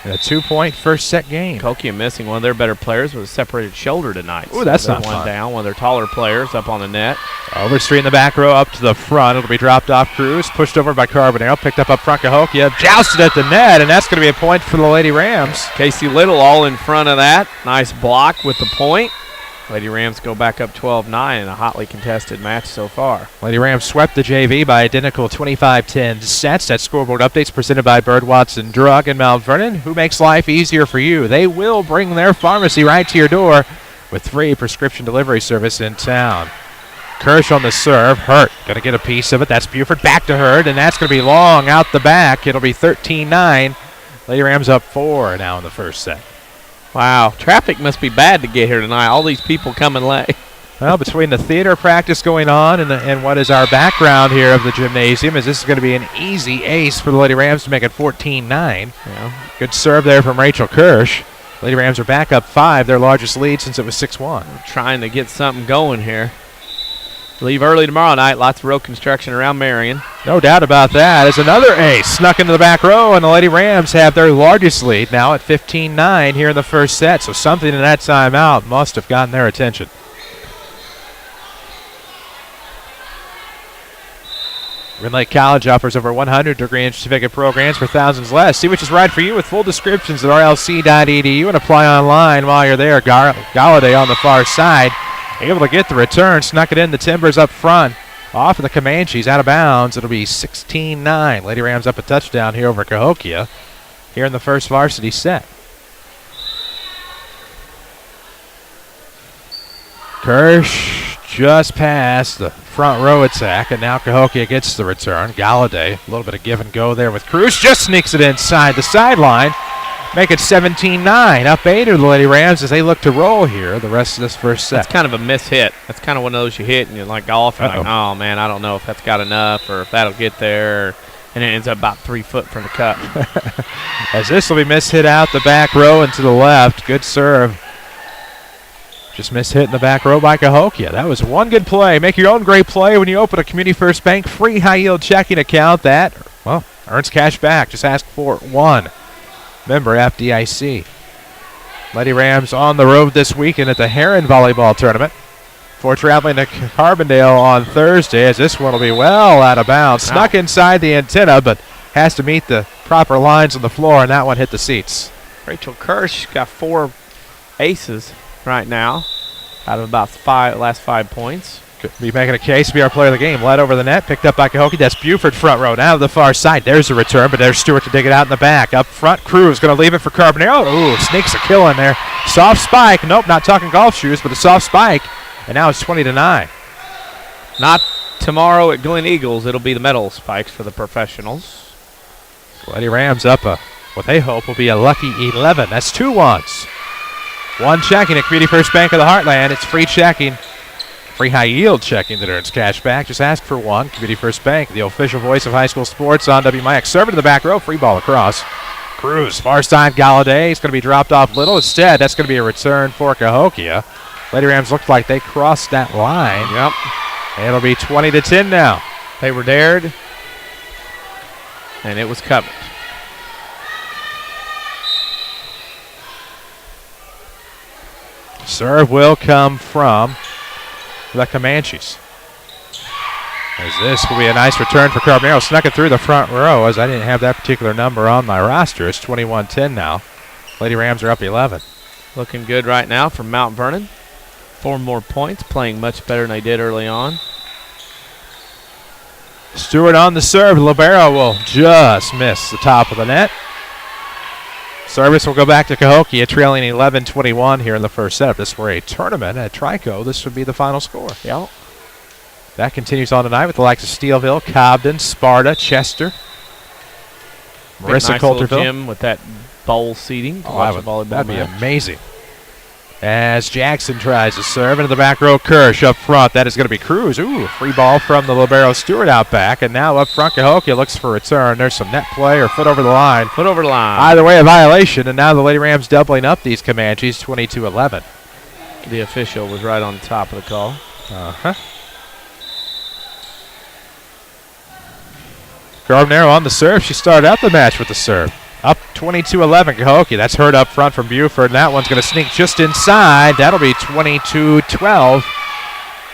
S2: In a 2-point first set game.
S3: Cahokia missing one of their better players with a separated shoulder tonight.
S2: Ooh, that's not
S3: one
S2: fun.
S3: down. One of their taller players up on the net.
S2: Overstreet in the back row up to the front. It'll be dropped off Cruz. Pushed over by Carbonell. Picked up front Cahokia. Jousted at the net, and that's going to be a point for the Lady Rams.
S3: Casey Little all in front of that. Nice block with the point. Lady Rams go back up 12-9 in a hotly contested match so far.
S2: Lady Rams swept the JV by identical 25-10 sets. That scoreboard updates presented by Bird Watson Drug in Mount Vernon, who makes life easier for you. They will bring their pharmacy right to your door with free prescription delivery service in town. Kirsch on the serve. Hurt going to get a piece of it. That's Buford back to Hurt, and that's going to be long out the back. It'll be 13-9. Lady Rams up 4 now in the first set.
S3: Wow, traffic must be bad to get here tonight. All these people coming late.
S2: Well, between the theater practice going on and what is our background here of the gymnasium, is this is going to be an easy ace for the Lady Rams to make it 14-9.
S3: Yeah.
S2: Good serve there from Rachel Kirsch. Lady Rams are back up 5, their largest lead since it was 6-1.
S3: Trying to get something going here. Leave early tomorrow night. Lots of road construction around Marion.
S2: No doubt about that. As another ace snuck into the back row, and the Lady Rams have their largest lead now at 15-9 here in the first set. So something in that timeout must have gotten their attention. Green Lake College offers over 100 degree and certificate programs for thousands less. See which is right for you with full descriptions at rlc.edu and apply online while you're there. Galladay on the far side, able to get the return, snuck it in. The Timbers up front, off of the Comanches, out of bounds. It'll be 16-9. Lady Rams up a touchdown here over Cahokia here in the first varsity set. Kirsch just past the front row attack, and now Cahokia gets the return. Galladay, a little bit of give and go there with Cruz, just sneaks it inside the sideline. Make it 17-9. Up 8 to the Lady Rams as they look to roll here the rest of this first set.
S3: That's kind of a miss hit. That's kind of one of those you hit and you're like golf. And like, oh, man, I don't know if that's got enough or if that'll get there. And it ends up about 3 foot from the cup.
S2: As this will be miss hit out the back row and to the left. Good serve. Just miss hit in the back row by Cahokia. That was one good play. Make your own great play when you open a Community First Bank free high-yield checking account that, well, earns cash back. Just ask for one. Member FDIC. Lady Rams on the road this weekend at the Heron Volleyball Tournament. Before traveling to Carbondale on Thursday, as this one will be well out of bounds. Snuck inside the antenna, but has to meet the proper lines on the floor, and that one hit the seats.
S3: Rachel Kirsch got 4 aces right now out of about last 5 points.
S2: Could be making a case to be our player of the game. Led over the net, picked up by Cahokia. That's Buford front row. Now to the far side. There's the return, but there's Stewart to dig it out in the back. Up front, Cruz going to leave it for Carbonell. Ooh, sneaks a kill in there. Soft spike. Nope, not talking golf shoes, but a soft spike. And now it's 20-9.
S3: Not tomorrow at Glen Eagles. It'll be the metal spikes for the professionals.
S2: Lady Rams up what they hope will be a lucky 11. That's 2 ones. One checking at Community First Bank of the Heartland. It's free checking. Free high-yield checking that earns cash back. Just ask for one. Community First Bank, the official voice of high school sports on WMIX. Serve to the back row. Free ball across. Cruz, far side, Galladay. It's going to be dropped off little. Instead, that's going to be a return for Cahokia. Lady Rams looked like they crossed that line.
S3: Yep.
S2: And it'll be 20-10 now.
S3: They were dared, and it was covered.
S2: Serve will come from the Comanches. As this will be a nice return for Carbonell. Snuck it through the front row as I didn't have that particular number on my roster. It's 21-10 now. Lady Rams are up 11.
S3: Looking good right now from Mount Vernon. 4 more points, playing much better than they did early on.
S2: Stewart on the serve. Libero will just miss the top of the net. Service will go back to Cahokia, trailing 11-21 here in the first set. If this were a tournament at Trico, this would be the final score.
S3: Yeah.
S2: That continues on tonight with the likes of Steelville, Cobden, Sparta, Chester, Marissa
S3: nice
S2: Coulterville.
S3: little gym with that bowl seating to watch a volleyball
S2: that'd be
S3: match.
S2: amazing. As Jackson tries to serve into the back row, Kirsch up front. That is going to be Cruz. Ooh, free ball from the libero Stewart out back. And now up front, Cahokia looks for a return. There's some net play or foot over the line.
S3: Foot over the line.
S2: Either way, a violation. And now the Lady Rams doubling up these Comanches, 22-11.
S3: The official was right on top of the call.
S2: Uh-huh. Carbonero on the serve. She started out the match with the serve. Up 22-11, Cahokia. That's heard up front from Buford, and that one's going to sneak just inside. That'll be 22-12.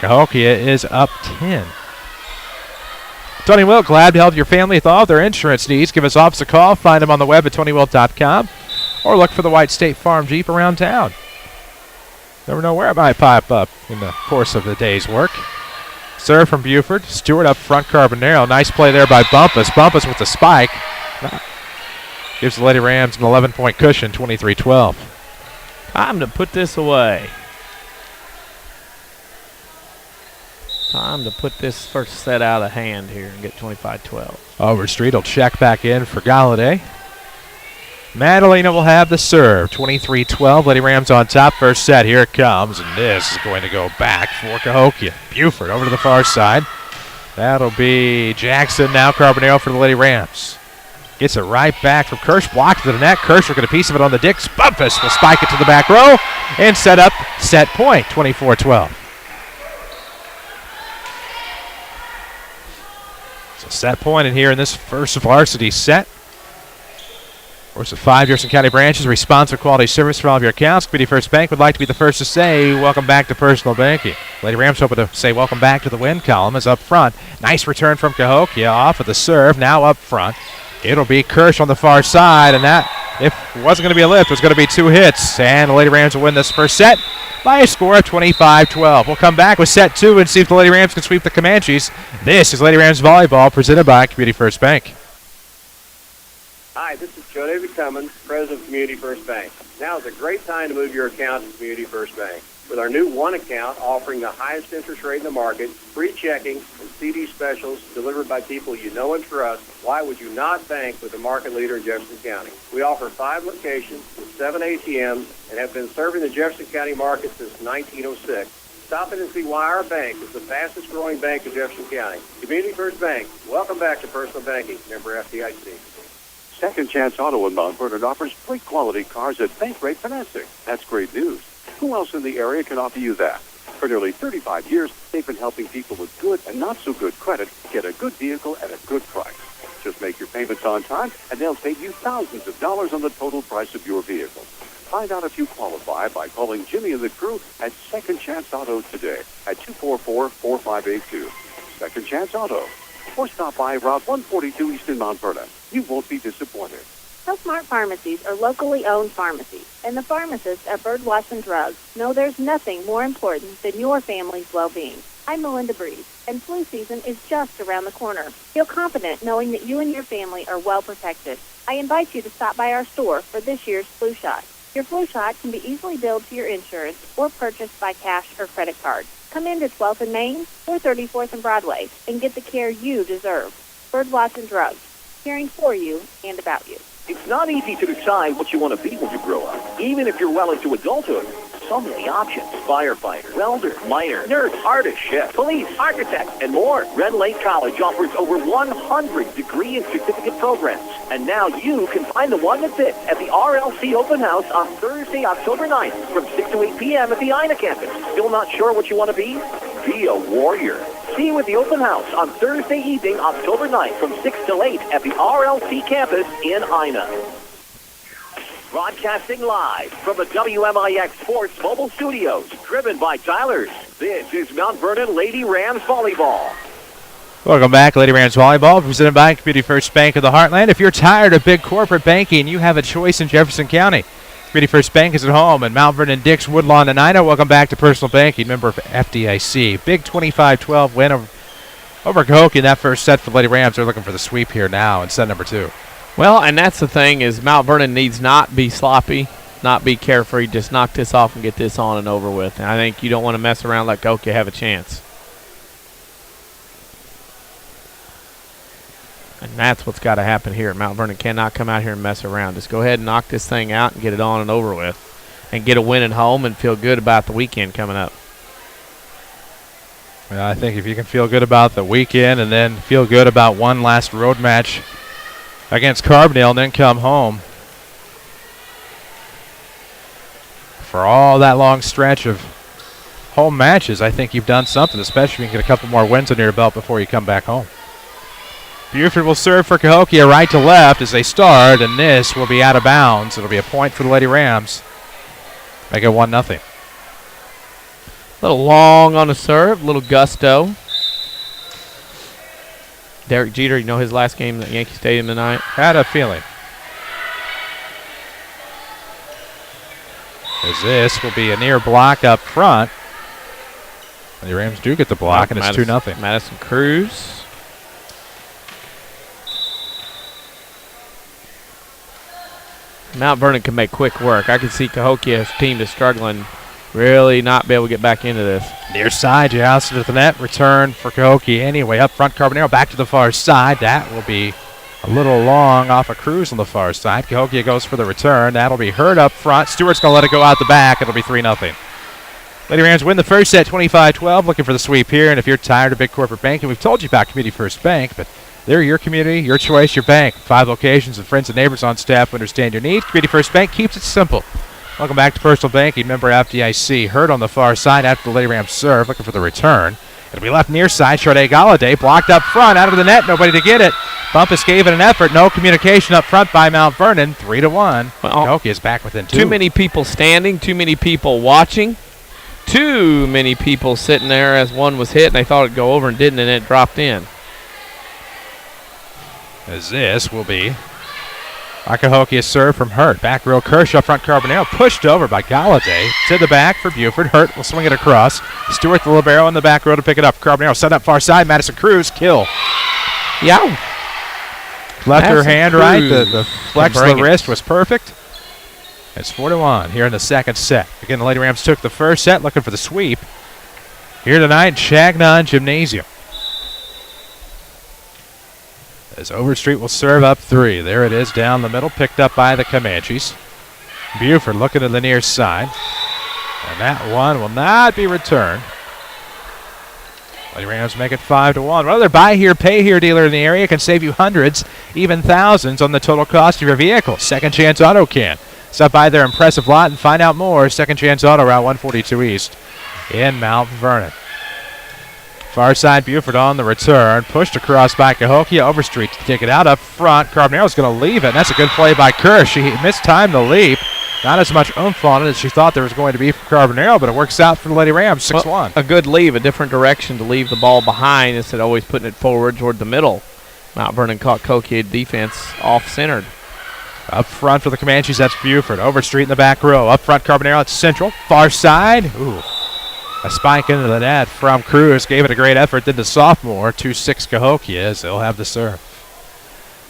S2: Cahokia is up 10. Tony Wilk, glad to help your family with all their insurance needs. Give his office a call. Find him on the web at TonyWilk.com or look for the White State Farm Jeep around town. Never know where it might pop up in the course of the day's work. Serve from Buford. Stewart up front, Carbonero. Nice play there by Bumpus. Bumpus with the spike. Gives the Lady Rams an 11-point cushion, 23-12.
S3: Time to put this away. Time to put this first set out of hand here and get 25-12.
S2: Overstreet will check back in for Galladay. Madalena will have the serve, 23-12. Lady Rams on top, first set. Here it comes, and this is going to go back for Cahokia. Buford over to the far side. That'll be Jackson, now Carbonero for the Lady Rams. Gets it right back from Kirsch, blocked to the net. Kirsch will get a piece of it on the Dix. Bumpus will spike it to the back row and set up set point, 24-12. So set point in here in this first varsity set. Of course, the 5 Jefferson County branches, responsive quality service for all of your accounts. Community First Bank would like to be the first to say, welcome back to personal banking. Lady Rams hoping to say welcome back to the win column is up front. Nice return from Cahokia off of the serve, now up front. It'll be Kirsch on the far side, and that, if it wasn't going to be a lift, it was going to be 2 hits. And the Lady Rams will win this first set by a score of 25-12. We'll come back with set 2 and see if the Lady Rams can sweep the Comanches. This is Lady Rams Volleyball presented by Community First Bank.
S4: Hi, this is Joe David Cummins, President of Community First Bank. Now is a great time to move your account to Community First Bank. With our new One account offering the highest interest rate in the market, free checking, and CD specials delivered by people you know and trust, why would you not bank with the market leader in Jefferson County? We offer 5 locations with 7 ATMs and have been serving the Jefferson County market since 1906. Stop in and see why our bank is the fastest growing bank in Jefferson County. Community First Bank, welcome back to personal banking. Member FDIC.
S7: Second Chance Auto in Mount Vernon offers great quality cars at bank rate financing. That's great news. Who else in the area can offer you that? For nearly 35 years, they've been helping people with good and not so good credit get a good vehicle at a good price. Just make your payments on time, and they'll save you thousands of dollars on the total price of your vehicle. Find out if you qualify by calling Jimmy and the crew at Second Chance Auto today at 244-4582. Second Chance Auto. Or stop by Route 142 East in Mount Vernon. You won't be disappointed.
S5: HealthMart pharmacies are locally owned pharmacies, and the pharmacists at Birdwatch and Drugs know there's nothing more important than your family's well-being. I'm Melinda Breeze, and flu season is just around the corner. Feel confident knowing that you and your family are well protected. I invite you to stop by our store for this year's flu shot. Your flu shot can be easily billed to your insurance or purchased by cash or credit card. Come in to 12th and Main or 34th and Broadway and get the care you deserve. Birdwatch and Drugs, caring for you and about you.
S1: It's not easy to decide what you want to be when you grow up, even if you're well into adulthood. So many options: firefighter, welder, miner, nurse, artist, chef, police, architect, and more. Red Lake College offers over 100 degree and certificate programs. And now you can find the one that fits at the RLC Open House on Thursday, October 9th from 6 to 8 p.m. at the Ina campus. Still not sure what you want to be? Be a warrior. See you at the Open House on Thursday evening, October 9th from 6 till 8 at the RLC campus in Ina. Broadcasting live from the WMIX Sports Mobile Studios, driven by Tyler's. This is Mount Vernon Lady Rams Volleyball.
S2: Welcome back, Lady Rams Volleyball, presented by Community First Bank of the Heartland. If you're tired of big corporate banking, you have a choice in Jefferson County. Community First Bank is at home in Mount Vernon, Dix, Woodlawn, and Ina. Welcome back to personal banking, member of FDIC. Big 25-12 win over Cahokia in that first set for Lady Rams. They're looking for the sweep here now in set number 2.
S3: Well, and that's the thing is Mount Vernon needs not be sloppy, not be carefree. Just knock this off and get this on and over with. And I think you don't want to mess around, let Cahokia have a chance. And that's what's got to happen here. Mount Vernon cannot come out here and mess around. Just go ahead and knock this thing out and get it on and over with. And get a win at home and feel good about the weekend coming up.
S2: Well, I think if you can feel good about the weekend and then feel good about one last road match against Carbondale and then come home for all that long stretch of home matches, I think you've done something, especially if you can get a couple more wins under your belt before you come back home. Buford will serve for Cahokia right to left as they start, and this will be out of bounds. It'll be a point for the Lady Rams. Make it 1-0.
S3: A little long on the serve, a little gusto. Derek Jeter, you know his last game at Yankee Stadium tonight?
S2: Had a feeling. As this will be a near block up front. And the Rams do get the block, and it's 2-0.
S3: Madison Cruz. Mount Vernon can make quick work. I can see Cahokia's team is struggling, really not be able to get back into this.
S2: Near side, Jousted at the net. Return for Cahokia anyway. Up front, Carbonero back to the far side. That will be a little long off a Cruz on the far side. Cahokia goes for the return. That'll be Hurd up front. Stewart's going to let it go out the back. It'll be 3-0. Lady Rams win the first set 25-12. Looking for the sweep here. And if you're tired of big corporate banking, we've told you about Community First Bank, but they're your community, your choice, your bank. 5 locations and friends and neighbors on staff who understand your needs. Community First Bank keeps it simple. Welcome back to Personal Banking. Member FDIC. Hurd on the far side after the Lady Rams serve. Looking for the return. It'll be left near side. Sade Galladay blocked up front. Out of the net. Nobody to get it. Bumpus gave it an effort. No communication up front by Mount Vernon. 3-1. Cahokia is back within 2.
S3: Too many people standing. Too many people watching. Too many people sitting there as one was hit and they thought it'd go over and didn't, and it dropped in.
S2: As this will be a Cahokia serve from Hurt. Back row Kirsch up front. Carbonell pushed over by Galladay. To the back for Buford. Hurt will swing it across. Stewart the libero in the back row to pick it up. Carbonell set up far side. Madison Cruz kill.
S3: Yeah.
S2: Left her hand right. The flex of the wrist was perfect. It's 4-1 here in the second set. Again, the Lady Rams took the first set, looking for the sweep. Here tonight, Changnon Gymnasium. As Overstreet will serve up 3. There it is down the middle, picked up by the Comanches. Buford looking to the near side. And that one will not be returned. Lady Rams make it 5-1. One other buy here, pay here dealer in the area can save you hundreds, even thousands on the total cost of your vehicle. Second Chance Auto can. Stop by their impressive lot and find out more. Second Chance Auto, Route 142 East in Mount Vernon. Far side, Buford on the return. Pushed across by Cahokia. Overstreet to take it out up front. Carbonero's going to leave it, and that's a good play by Kirsch. She mistimed the leap. Not as much oomph on it as she thought there was going to be for Carbonero, but it works out for the Lady Rams, 6-1.
S3: Well, a good leave, a different direction to leave the ball behind instead of always putting it forward toward the middle. Mount Vernon caught Cahokia defense off-centered.
S2: Up front for the Comanches, that's Buford. Overstreet in the back row. Up front, Carbonero at central. Far side. Ooh. A spike into the net from Cruz. Gave it a great effort. Then the sophomore. 2-6 Cahokia as they'll have the serve.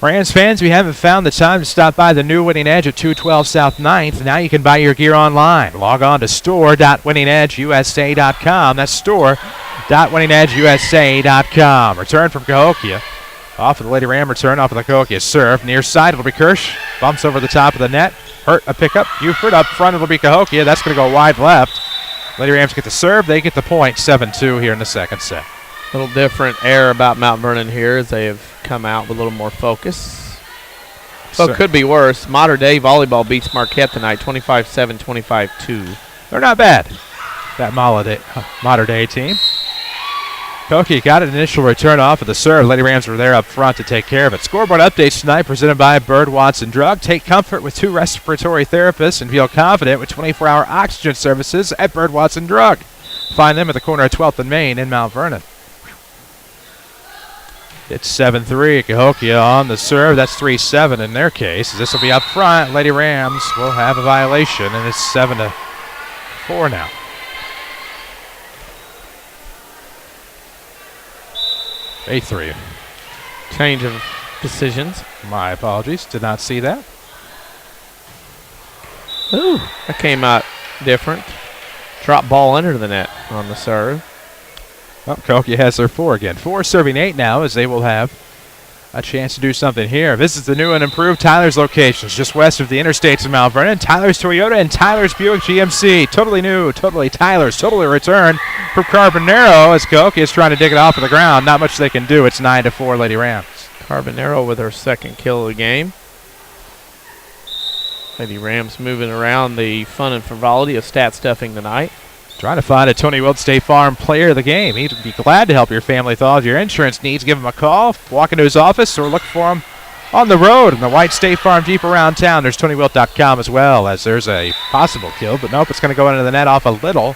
S2: Rams fans, we haven't found the time to stop by the new Winning Edge at 212 South 9th. Now you can buy your gear online. Log on to store.winningedgeusa.com. That's store.winningedgeusa.com. Return from Cahokia. Off of the Lady Ram return, off of the Cahokia serve. Near side, it'll be Kirsch. Bumps over the top of the net. Hurt a pickup. Buford up front, it'll be Cahokia. That's going to go wide left. Lady Rams get the serve. They get the point. 7-2 here in the second set.
S3: A little different air about Mount Vernon here as they have come out with a little more focus. So it could be worse. Modern Day Volleyball beats Marquette tonight, 25-7, 25-2.
S2: They're not bad, that Modern Day team. Cahokia got an initial return off of the serve. Lady Rams were there up front to take care of it. Scoreboard updates tonight presented by Bird Watson Drug. Take comfort with 2 respiratory therapists and feel confident with 24-hour oxygen services at Bird Watson Drug. Find them at the corner of 12th and Main in Mount Vernon. It's 7-3. Cahokia on the serve. That's 3-7 in their case. This will be up front. Lady Rams will have a violation, and it's 7-4 now. A3.
S3: Change of decisions.
S2: My apologies. Did not see that.
S3: Ooh, that came out different. Drop ball under the net on the serve.
S2: Well, Cahokia has their 4 again. 4 serving 8 now, as they will have a chance to do something here. This is the new and improved Tyler's locations, just west of the interstates of Mount Vernon. Tyler's Toyota and Tyler's Buick GMC. Totally new, totally Tyler's, totally returned from Carbonero as Cahokia is trying to dig it off of the ground. Not much they can do. It's 9-4 Lady Rams.
S3: Carbonero with her second kill of the game. Lady Rams moving around the fun and frivolity of stat stuffing tonight.
S2: Trying to find a Tony Wilt State Farm player of the game. He'd be glad to help your family with all of your insurance needs. Give him a call, walk into his office, or look for him on the road in the white State Farm Jeep around town. There's TonyWilt.com as well, as there's a possible kill, but nope, it's going to go into the net off a little.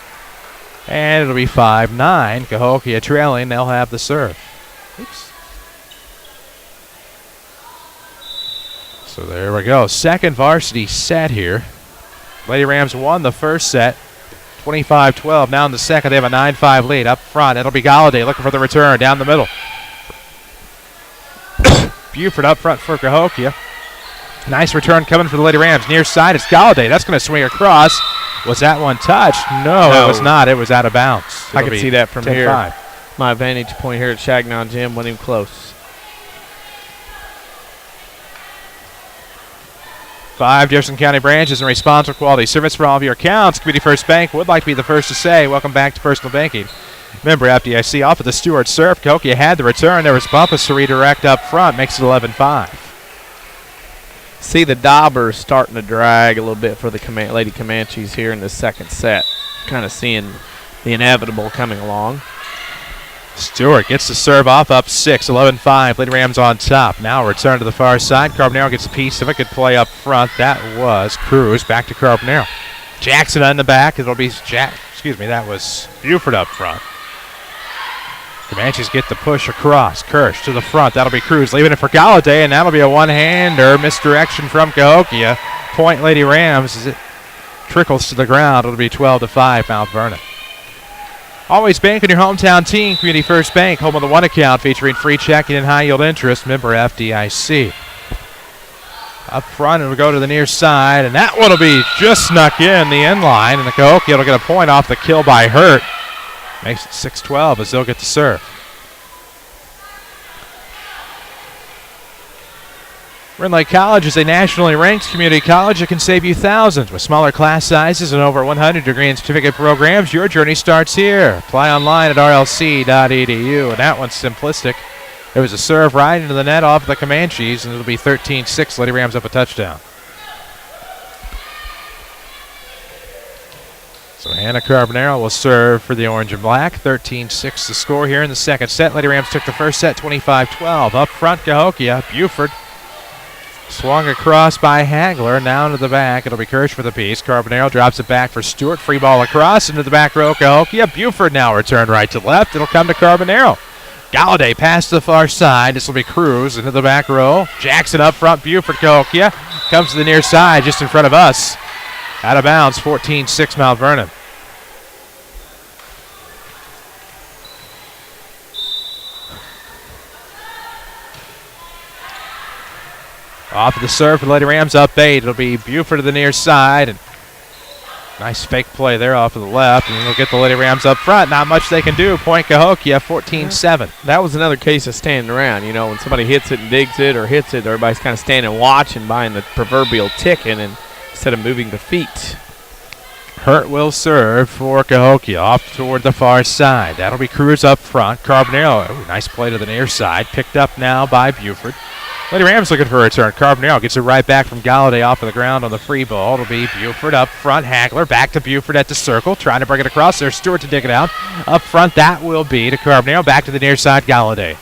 S2: And it'll be 5-9. Cahokia trailing. They'll have the serve. Oops. So there we go. Second varsity set here. Lady Rams won the first set. 25-12. Now in the second, they have a 9-5 lead up front. It'll be Galladay looking for the return down the middle. Buford up front for Cahokia. Nice return coming for the Lady Rams. Near side, it's Galladay. That's going to swing across. Was that one touched? No, it was not. It was out of bounds.
S3: I can see that from
S2: 10-5.
S3: here. My vantage point here at Changnon Gym wasn't even close.
S2: 5 Jefferson County branches and responsible quality service for all of your accounts. Community First Bank would like to be the first to say, welcome back to personal banking. Member FDIC off of the Stewart serve. Cahokia had the return. There was Bumpus to redirect up front. Makes it 11-5.
S3: See the Daubers starting to drag a little bit for the Lady Comanches here in the second set. Kind of seeing the inevitable coming along.
S2: Stewart gets the serve off up 6, 11-5. Lady Rams on top. Now return to the far side. Carbonero gets a piece of it. Good play up front. That was Cruz. Back to Carbonero. Jackson on the back. It'll be that was Buford up front. Comanches get the push across. Kirsch to the front. That'll be Cruz leaving it for Galladay, and that'll be a one-hander. Misdirection from Cahokia. Point Lady Rams as it trickles to the ground. It'll be 12-5 Mount Vernon. Always bank on your hometown team. Community First Bank, home of the One account featuring free checking and high-yield interest. Member FDIC. Up front, it'll go to the near side, and that one will be just snuck in the end line, and the Cahokia will get a point off the kill by Hurt. Makes it 6-12 as they'll get the serve. Rend Lake College is a nationally ranked community college that can save you thousands. With smaller class sizes and over 100 degree and certificate programs, your journey starts here. Apply online at rlc.edu. And that one's simplistic. There was a serve right into the net off the Comanches, and it'll be 13-6. Lady Rams up a touchdown. So Hannah Carbonero will serve for the Orange and Black. 13-6 the score here in the second set. Lady Rams took the first set 25-12. Up front, Cahokia. Buford swung across by Hagler. Now into the back. It'll be Kirsch for the piece. Carbonero drops it back for Stewart. Free ball across into the back row. Cahokia. Buford now returned right to left. It'll come to Carbonero. Galladay past the far side. This will be Cruz into the back row. Jackson up front. Buford, Cahokia. Comes to the near side just in front of us. Out of bounds. 14-6 Mount Vernon. Off of the serve for the Lady Rams up 8. It'll be Buford to the near side. And nice fake play there off of the left. And they'll get the Lady Rams up front. Not much they can do. Point Cahokia, 14-7.
S3: That was another case of standing around. You know, when somebody hits it and digs it or hits it, everybody's kind of standing watching, buying the proverbial ticket and instead of moving the feet.
S2: Hurt will serve for Cahokia off toward the far side. That'll be Cruz up front. Carbonero, nice play to the near side. Picked up now by Buford. Lady Rams looking for a return. Carbonero gets it right back from Galladay off of the ground on the free ball. It'll be Buford up front. Hagler back to Buford at the circle. Trying to bring it across there. Stewart to dig it out. Up front, that will be to Carbonero. Back to the near side, Galladay.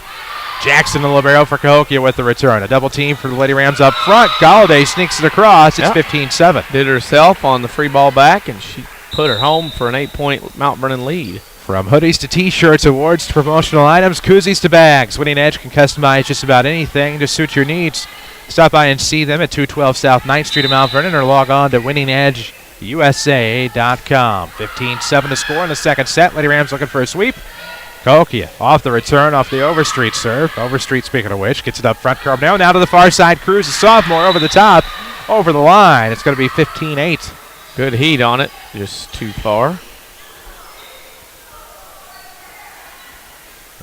S2: Jackson the libero for Cahokia with the return. A double team for the Lady Rams up front. Galladay sneaks it across. It's 15-7.
S3: Did it herself on the free ball back, and she put her home for an 8-point Mount Vernon lead.
S2: From hoodies to t-shirts, awards to promotional items, koozies to bags, Winning Edge can customize just about anything to suit your needs. Stop by and see them at 212 South 9th Street in Mount Vernon or log on to winningedgeusa.com. 15-7 to score in the second set. Lady Rams looking for a sweep. Cahokia off the return, off the Overstreet serve. Overstreet, speaking of which, gets it up front. Carbonell now to the far side. Cruz, the sophomore, over the top, over the line. It's going to be 15-8.
S3: Good heat on it, just too far.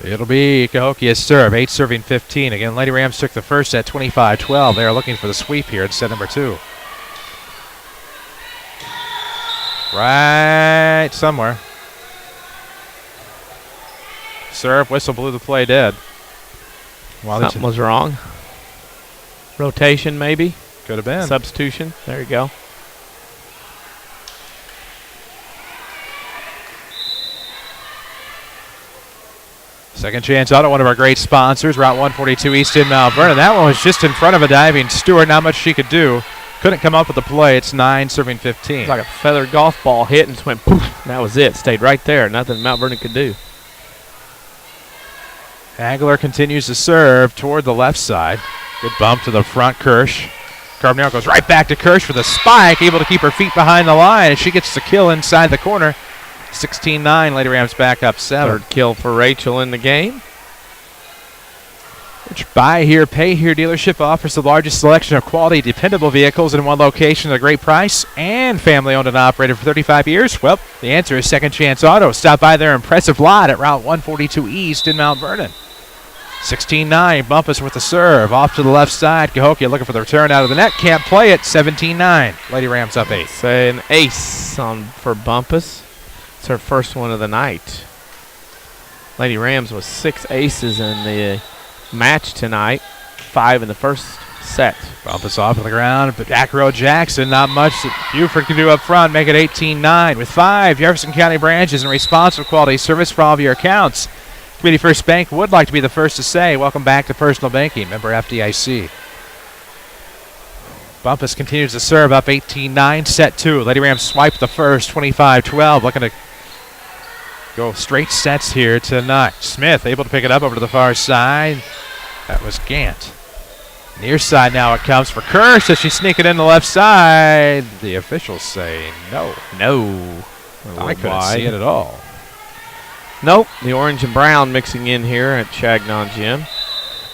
S2: It'll be Cahokia's serve, 8 serving 15. Again, Lady Rams took the first set 25-12. They are looking for the sweep here in set number 2. Right somewhere. Serve, whistle blew the play dead.
S3: Something was wrong. Rotation, maybe?
S2: Could have been.
S3: Substitution. There you go.
S2: Second Chance Auto, one of our great sponsors, Route 142 East in Mount Vernon. That one was just in front of a diving Stewart. Not much she could do. Couldn't come up with the play. It's 9 serving 15.
S3: It's like a feathered golf ball hit and just went poof. And that was it. Stayed right there. Nothing Mount Vernon could do.
S2: Hagler continues to serve toward the left side. Good bump to the front, Kirsch. Carbonell goes right back to Kirsch with a spike, able to keep her feet behind the line, and she gets the kill inside the corner. 16-9, Lady Rams back up 7.
S3: Third kill for Rachel in the game.
S2: Which Buy Here, Pay Here dealership offers the largest selection of quality, dependable vehicles in one location at a great price and family owned and operated for 35 years. Well, the answer is Second Chance Auto. Stop by their impressive lot at Route 142 East in Mount Vernon. 16-9, Bumpus with the serve. Off to the left side. Cahokia looking for the return out of the net. Can't play it. 17-9. Lady Rams up 8.
S3: Say an ace for Bumpus. It's her first one of the night. Lady Rams with 6 aces in the match tonight. 5 in the first set.
S2: Bumpus off on the ground, but back row Jackson. Not much that Buford can do up front. Make it 18-9. With 5 Jefferson County branches and responsive quality service for all of your accounts. Community First Bank would like to be the first to say, welcome back to personal banking. Member FDIC. Bumpus continues to serve up 18-9, set 2. Lady Rams swipe the first, 25-12. Looking to go straight sets here tonight. Smith able to pick it up over to the far side. That was Gant. Near side now it comes for Kirsch as she sneak it in the left side. The officials say no.
S3: No.
S2: I couldn't see it at all.
S3: Nope, the orange and brown mixing in here at Changnon Gym.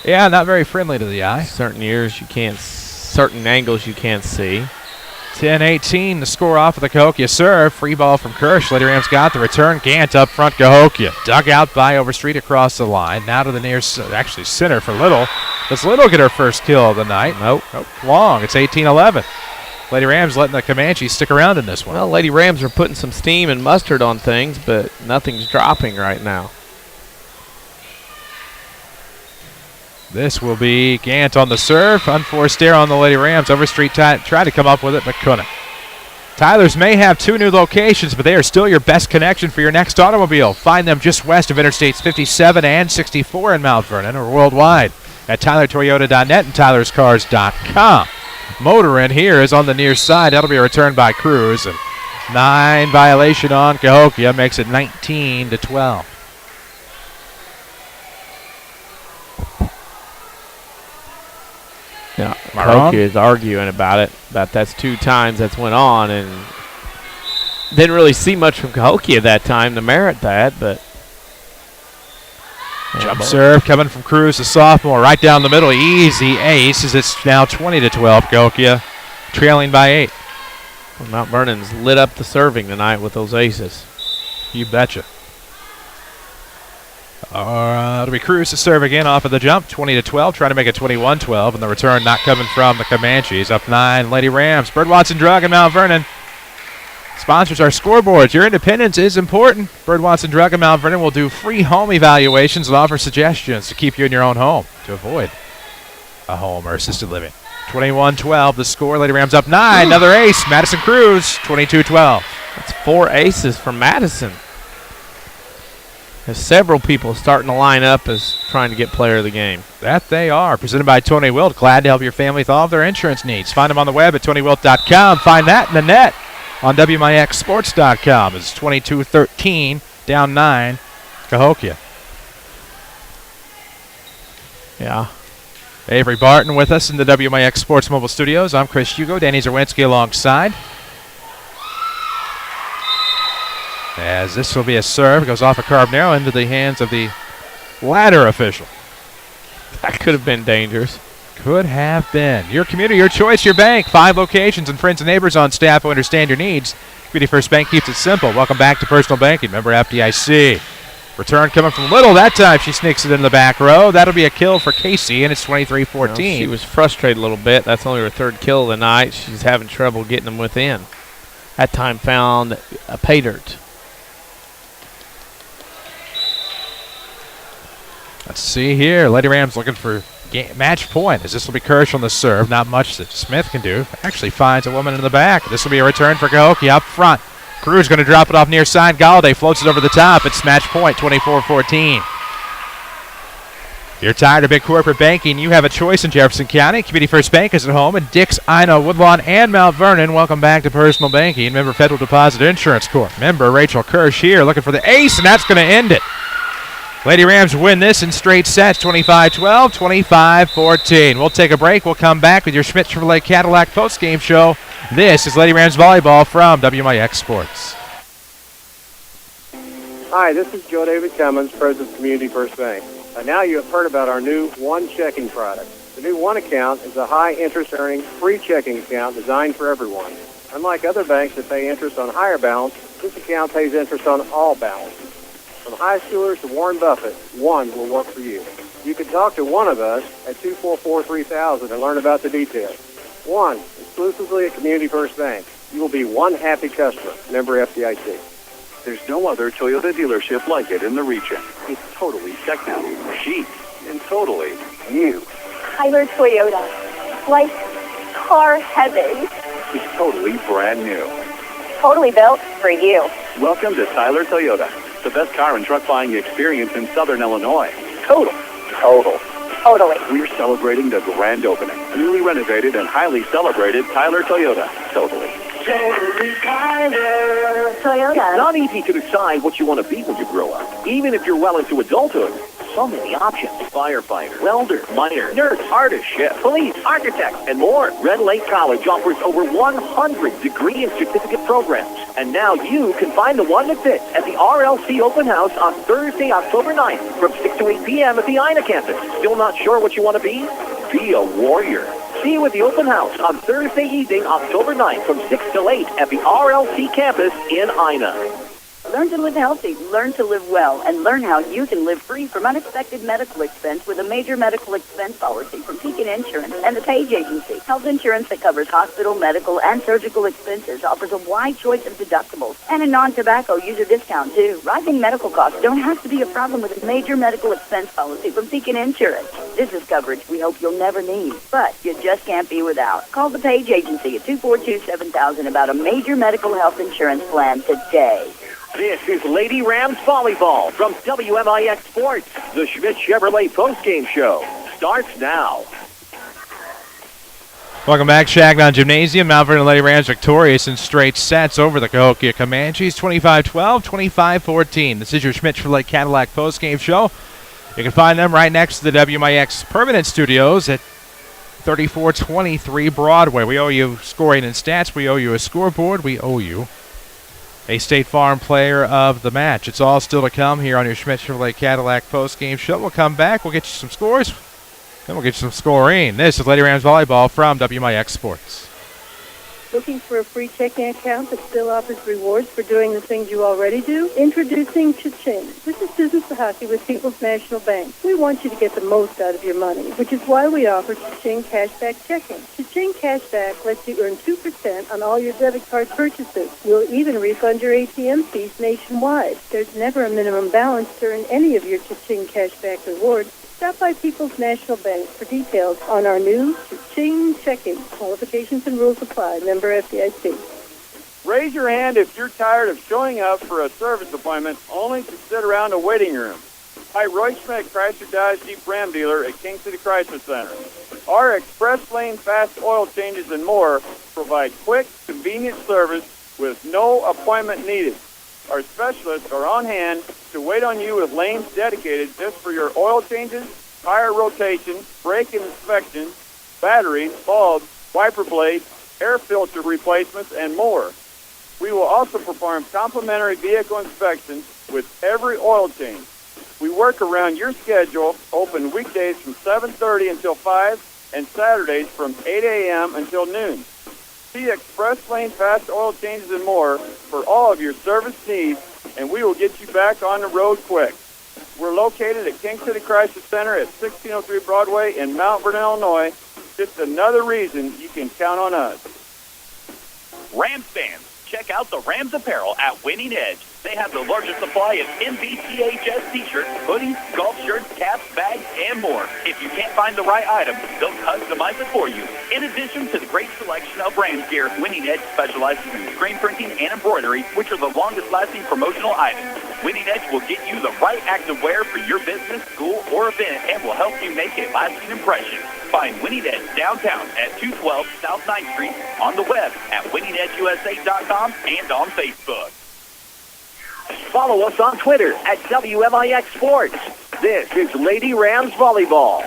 S2: Yeah, not very friendly to the eye.
S3: Certain angles you can't see.
S2: 10-18, the score off of the Cahokia serve. Free ball from Kirsch. Lady Rams got the return. Gant up front, Cahokia. Dug out by Overstreet across the line. Now to the near, actually center for Little. Does Little get her first kill of the night? Nope. Long. It's 18-11. Lady Rams letting the Comanches stick around in this one.
S3: Well, Lady Rams are putting some steam and mustard on things, but nothing's dropping right now.
S2: This will be Gant on the serve. Unforced error on the Lady Rams. Overstreet tried to come up with it, but couldn't. Tyler's may have 2 new locations, but they are still your best connection for your next automobile. Find them just west of Interstates 57 and 64 in Mount Vernon or worldwide at tylertoyota.net and tylerscars.com. Motor in here is on the near side. That'll be a return by Cruz. And 9 violation on Cahokia makes it 19-12.
S3: Yeah, Cahokia is arguing about it. That's 2 times that's went on, and didn't really see much from Cahokia that time to merit that, but
S2: jump serve coming from Cruz, the sophomore, right down the middle. Easy ace as it's now 20-12. Cahokia trailing by 8.
S3: Well, Mount Vernon's lit up the serving tonight with those aces.
S2: You betcha. It'll be Cruz to serve again off of the jump, 20-12, trying to make it 21-12, and the return not coming from the Comanches. Up 9, Lady Rams. Bird Watson Drug in Mount Vernon. Sponsors our scoreboards. Your independence is important. Bird Watson Drug in Mount Vernon will do free home evaluations and offer suggestions to keep you in your own home to avoid a home or assisted living. 21-12, the score. Lady Rams up 9. Another ace. Madison Cruz, 22-12.
S3: That's 4 aces from Madison. There's several people starting to line up as trying to get player of the game.
S2: That they are. Presented by Tony Wilt. Glad to help your family with all of their insurance needs. Find them on the web at TonyWilt.com. Find that in the net on WMIXsports.com. It's 22-13, down 9, Cahokia.
S3: Yeah.
S2: Avery Barton with us in the WMIX Sports Mobile Studios. I'm Chris Hugo. Danny Czerwinski alongside. As this will be a serve. Goes off a carved narrow into the hands of the ladder official.
S3: That could have been dangerous.
S2: Could have been. Your community, your choice, your bank. 5 locations and friends and neighbors on staff who understand your needs. Community First Bank keeps it simple. Welcome back to Personal Banking. Member FDIC. Return coming from Little. That time she sneaks it in the back row. That'll be a kill for Casey, and it's 23-14.
S3: She was frustrated a little bit. That's only her 3rd kill of the night. She's having trouble getting them within. That time found a pay dirt.
S2: Let's see here. Lady Rams looking for match point, as this will be Kirsch on the serve. Not much that Smith can do. Actually finds a woman in the back. This will be a return for Cahokia up front. Crew's going to drop it off near side. Galladay floats it over the top. It's match point, 24-14. You're tired of big corporate banking? You have a choice in Jefferson County. Community First Bank is at home in Dix, Ina, Woodlawn, and Mount Vernon. Welcome back to Personal Banking. Member Federal Deposit Insurance Corp. Member Rachel Kirsch here looking for the ace, and that's going to end it. Lady Rams win this in straight sets, 25-12, 25-14. We'll take a break. We'll come back with your Schmidt Chevrolet Cadillac postgame show. This is Lady Rams Volleyball from WMIX Sports.
S4: Hi, this is Joe David Cummins, President of Community First Bank. Now you have heard about our new One Checking product. The new One account is a high-interest earning, free checking account designed for everyone. Unlike other banks that pay interest on higher balance, this account pays interest on all balances. From high schoolers to Warren Buffett, One will work for you. You can talk to one of us at 244-3000 and learn about the details. One, exclusively at Community First Bank. You will be one happy customer. Member FDIC.
S7: There's no other Toyota dealership like it in the region. It's totally decked out, chic, and totally new.
S5: Tyler Toyota. Like car heaven.
S7: It's totally brand new.
S5: Totally built for you.
S7: Welcome to Tyler Toyota, the best car and truck buying experience in Southern Illinois. Total.
S5: Totally.
S7: We're celebrating the grand opening. Newly renovated and highly celebrated Tyler Toyota. Totally.
S5: Toyota.
S1: It's not easy to decide what you want to be when you grow up, even if you're well into adulthood. So many options. Firefighter, welder, miner, nurse, artist, chef, police, architect, and more. Red Lake College offers over 100 degree and certificate programs. And now you can find the one that fits at the RLC Open House on Thursday, October 9th from 6 to 8 p.m. at the Ina campus. Still not sure what you want to be? Be a warrior. See you at the Open House on Thursday evening, October 9th from 6 till 8 at the RLC campus in Ina.
S6: Learn to live healthy, learn to live well, and learn how you can live free from unexpected medical expense with a major medical expense policy from Pekin Insurance and the Page Agency. Health insurance that covers hospital, medical, and surgical expenses offers a wide choice of deductibles and a non-tobacco user discount, too. Rising medical costs don't have to be a problem with a major medical expense policy from Pekin Insurance. This is coverage we hope you'll never need, but you just can't be without. Call the Page Agency at 242-7000 about a major medical health insurance plan today.
S1: This is Lady Rams Volleyball from WMIX Sports. The Schmidt Chevrolet postgame show starts now.
S2: Welcome back, Changnon Gymnasium. Mount Vernon Lady Rams victorious in straight sets over the Cahokia Comanches, 25-12, 25-14. This is your Schmidt Chevrolet Cadillac postgame show. You can find them right next to the WMIX permanent studios at 3423 Broadway. We owe you scoring and stats. We owe you a scoreboard. We owe you a State Farm player of the match. It's all still to come here on your Schmidt Chevrolet Cadillac postgame show. We'll come back. We'll get you some scores. Then we'll get you some scoring. This is Lady Rams Volleyball from WMIX Sports.
S8: Looking for a free checking account that still offers rewards for doing the things you already do? Introducing Ching. This is Susan Cahokia with People's National Bank. We want you to get the most out of your money, which is why we offer Ching Cashback Checking. Ching Cashback lets you earn 2% on all your debit card purchases. We'll even refund your ATM fees nationwide. There's never a minimum balance to earn any of your Ching Cashback rewards. Stop by People's National Bank for details on our new Ching Checking. Qualifications and rules apply. Member FDIC.
S9: Raise your hand if you're tired of showing up for a service appointment only to sit around a waiting room. Hi, Roy Schmidt, Chrysler Dodge Jeep Ram dealer at King City Chrysler Center. Our express lane fast oil changes and more provide quick, convenient service with no appointment needed. Our specialists are on hand to wait on you with lanes dedicated just for your oil changes, tire rotation, brake inspection, batteries, bulbs, wiper blades, air filter replacements, and more. We will also perform complimentary vehicle inspections with every oil change. We work around your schedule, open weekdays from 7:30 until 5 and Saturdays from 8 a.m. until noon. See Express Lane Fast Oil Changes and more for all of your service needs, and we will get you back on the road quick. We're located at King City Crisis Center at 1603 Broadway in Mount Vernon, Illinois. Just another reason you can count on us.
S1: Rams fans, check out the Rams apparel at Winning Edge. They have the largest supply of MVTHS t-shirts, hoodies, golf shirts, caps, bags, and more. If you can't find the right item, they'll customize it for you. In addition to the great selection of Rams gear, Winning Edge specializes in screen printing and embroidery, which are the longest-lasting promotional items. Winning Edge will get you the right active wear for your business, school, or event and will help you make a lasting impression. Find Winning Edge downtown at 212 South 9th Street, on the web at winningedgeusa.com, and on Facebook. Follow us on Twitter at WMIX Sports. This is Lady Rams Volleyball.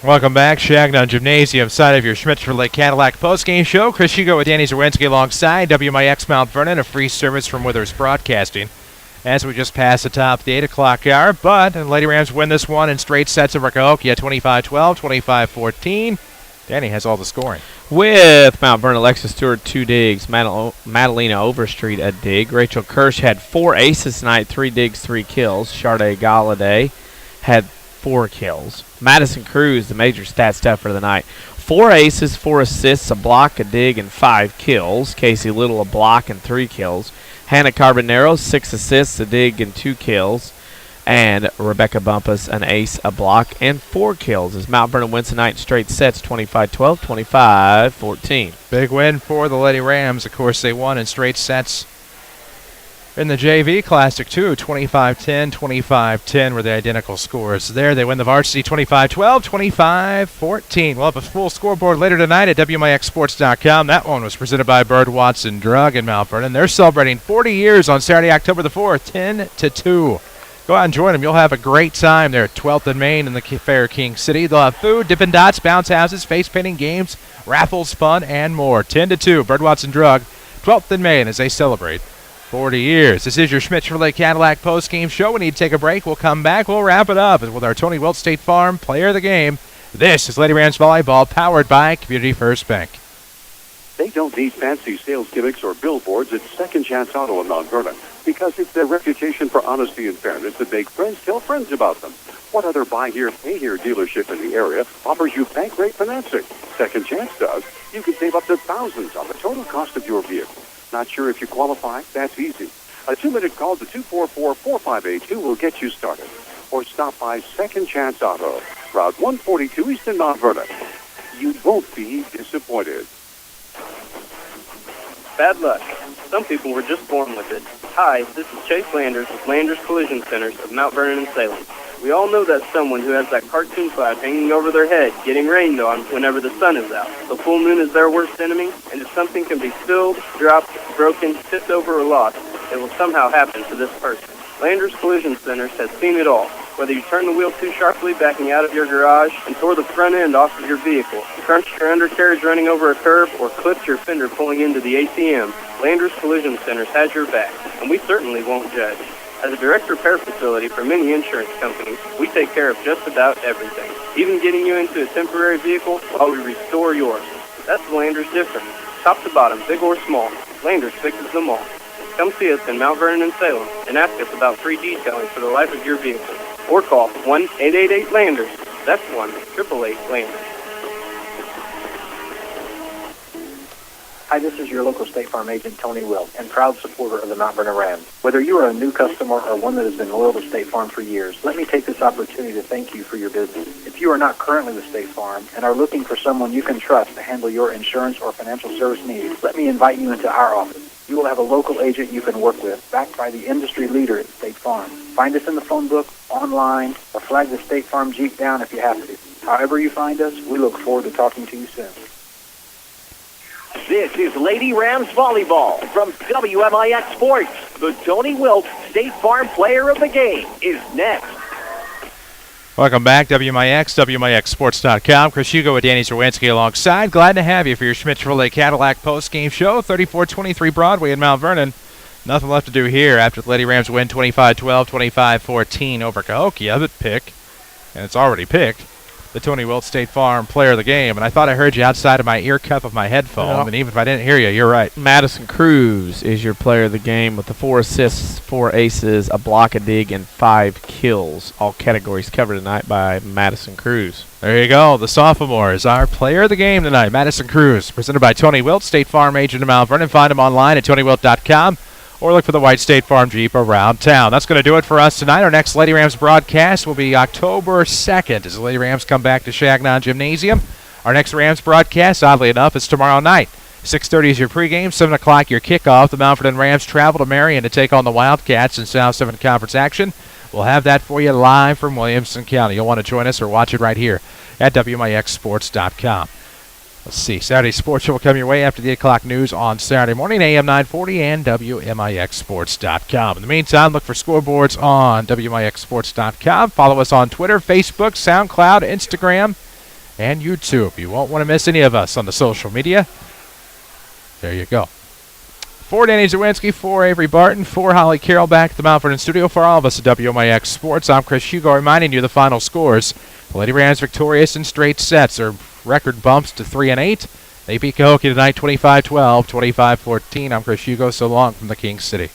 S2: Welcome back. Changnon Gymnasium, side of your Schmitz Lake Cadillac postgame show. Chris Hugo with Danny Czerwinski alongside WMIX Mount Vernon, a free service from Withers Broadcasting. As we just passed the top of the 8 o'clock hour, but Lady Rams win this one in straight sets over Cahokia, 25-12, 25-14. Danny has all the scoring.
S3: With Mount Vernon, Alexis Stewart, 2 digs. Madalena Overstreet, a dig. Rachel Kirsch had 4 aces tonight, 3 digs, 3 kills. Sade Galladay had 4 kills. Madison Cruz, the major stat stuffer of the night. 4 aces, 4 assists, a block, a dig, and 5 kills. Casey Little, a block, and 3 kills. Hannah Carbonero, 6 assists, a dig, and 2 kills. And Rebecca Bumpus, an ace, a block, and 4 kills as Mount Vernon wins tonight in straight sets, 25-12, 25-14.
S2: Big win for the Lady Rams. Of course, they won in straight sets in the JV Classic, too. 25-10, 25-10 were the identical scores there. They win the varsity 25-12, 25-14. We'll have a full scoreboard later tonight at WMIXsports.com. That one was presented by Bird Watson Drug in Mount Vernon. They're celebrating 40 years on Saturday, October the 4th, 10-2. Go out and join them. You'll have a great time there at 12th and Main in the Fair King City. They'll have food, Dippin' Dots, bounce houses, face painting games, raffles, fun, and more. 10-2, Bird Watson Drug, 12th and Main as they celebrate 40 years. This is your Schmitz Chevrolet Cadillac post-game show. We need to take a break. We'll come back. We'll wrap it up with our Tony Wilt State Farm Player of the Game. This is Lady Rams Volleyball, powered by Community First Bank.
S7: They don't need fancy sales gimmicks or billboards at Second Chance Auto in Mount Vernon, because it's their reputation for honesty and fairness that make friends tell friends about them. What other buy here, pay here dealership in the area offers you bank rate financing? Second Chance does. You can save up to thousands on the total cost of your vehicle. Not sure if you qualify? That's easy. A 2-minute call to 244-4582 will get you started. Or stop by Second Chance Auto, Route 142 East in Mount Vernon. You won't be disappointed.
S4: Bad luck. Some people were just born with it. Hi, this is Chase Landers with Landers Collision Centers of Mount Vernon and Salem. We all know that someone who has that cartoon cloud hanging over their head, getting rained on whenever the sun is out. The full moon is their worst enemy, and if something can be spilled, dropped, broken, tipped over, or lost, it will somehow happen to this person. Landers Collision Centers has seen it all. Whether you turn the wheel too sharply backing out of your garage and tore the front end off of your vehicle, crunched your undercarriage running over a curb, or clipped your fender pulling into the ATM, Landers Collision Centers has your back, and we certainly won't judge. As a direct repair facility for many insurance companies, we take care of just about everything, even getting you into a temporary vehicle while we restore yours. That's the Landers difference. Top to bottom, big or small, Landers fixes them all. Come see us in Mount Vernon and Salem and ask us about free detailing for the life of your vehicle. Or call 1-888-LANDERS. That's 1-888-LANDERS.
S10: Hi, this is your local State Farm agent, Tony Wilt, and proud supporter of the Mount Vernon Rams. Whether you are a new customer or one that has been loyal to State Farm for years, let me take this opportunity to thank you for your business. If you are not currently with State Farm and are looking for someone you can trust to handle your insurance or financial service needs, let me invite you into our office. You will have a local agent you can work with, backed by the industry leader at State Farm. Find us in the phone book, online, or flag the State Farm Jeep down if you have to. However you find us, we look forward to talking to you soon.
S1: This is Lady Rams Volleyball from WMIX Sports. The Tony Wilt State Farm Player of the Game is next.
S2: Welcome back, WMIX, WMIXSports.com. Chris Hugo with Danny Czerwinski alongside. Glad to have you for your Schmidt-Chevrolet Cadillac post-game show, 3423 Broadway in Mount Vernon. Nothing left to do here after the Lady Rams win 25-12, 25-14 over Cahokia, but pick, and it's already picked, the Tony Wilt State Farm Player of the Game. And I thought I heard you outside of my ear cuff of my headphone, and even if I didn't hear you, you're right.
S3: Madison Cruz is your Player of the Game with the 4 assists, 4 aces, a block, a dig, and 5 kills. All categories covered tonight by Madison Cruz.
S2: There you go. The sophomore is our Player of the Game tonight. Madison Cruz, presented by Tony Wilt, State Farm agent in Mount Vernon. Find him online at TonyWilt.com. or look for the white State Farm Jeep around town. That's going to do it for us tonight. Our next Lady Rams broadcast will be October 2nd as the Lady Rams come back to Changnon Gymnasium. Our next Rams broadcast, oddly enough, is tomorrow night. 6:30 is your pregame, 7 o'clock your kickoff. The Mount Vernon Rams travel to Marion to take on the Wildcats in South 7 Conference action. We'll have that for you live from Williamson County. You'll want to join us or watch it right here at WMIXSports.com. Let's see. Saturday Sports Show will come your way after the 8 o'clock news on Saturday morning, AM 940 and WMIXSports.com. In the meantime, look for scoreboards on WMIXSports.com. Follow us on Twitter, Facebook, SoundCloud, Instagram, and YouTube. You won't want to miss any of us on the social media. There you go. For Danny Czerwinski, for Avery Barton, for Holly Carroll back at the Mount Vernon studio, for all of us at WMIX Sports, I'm Chris Hugo reminding you the final scores. The Lady Rams victorious in straight sets. Their record bumps to 3-8. They beat Cahokia tonight 25-12, 25-14. I'm Chris Hugo. So long from the King City.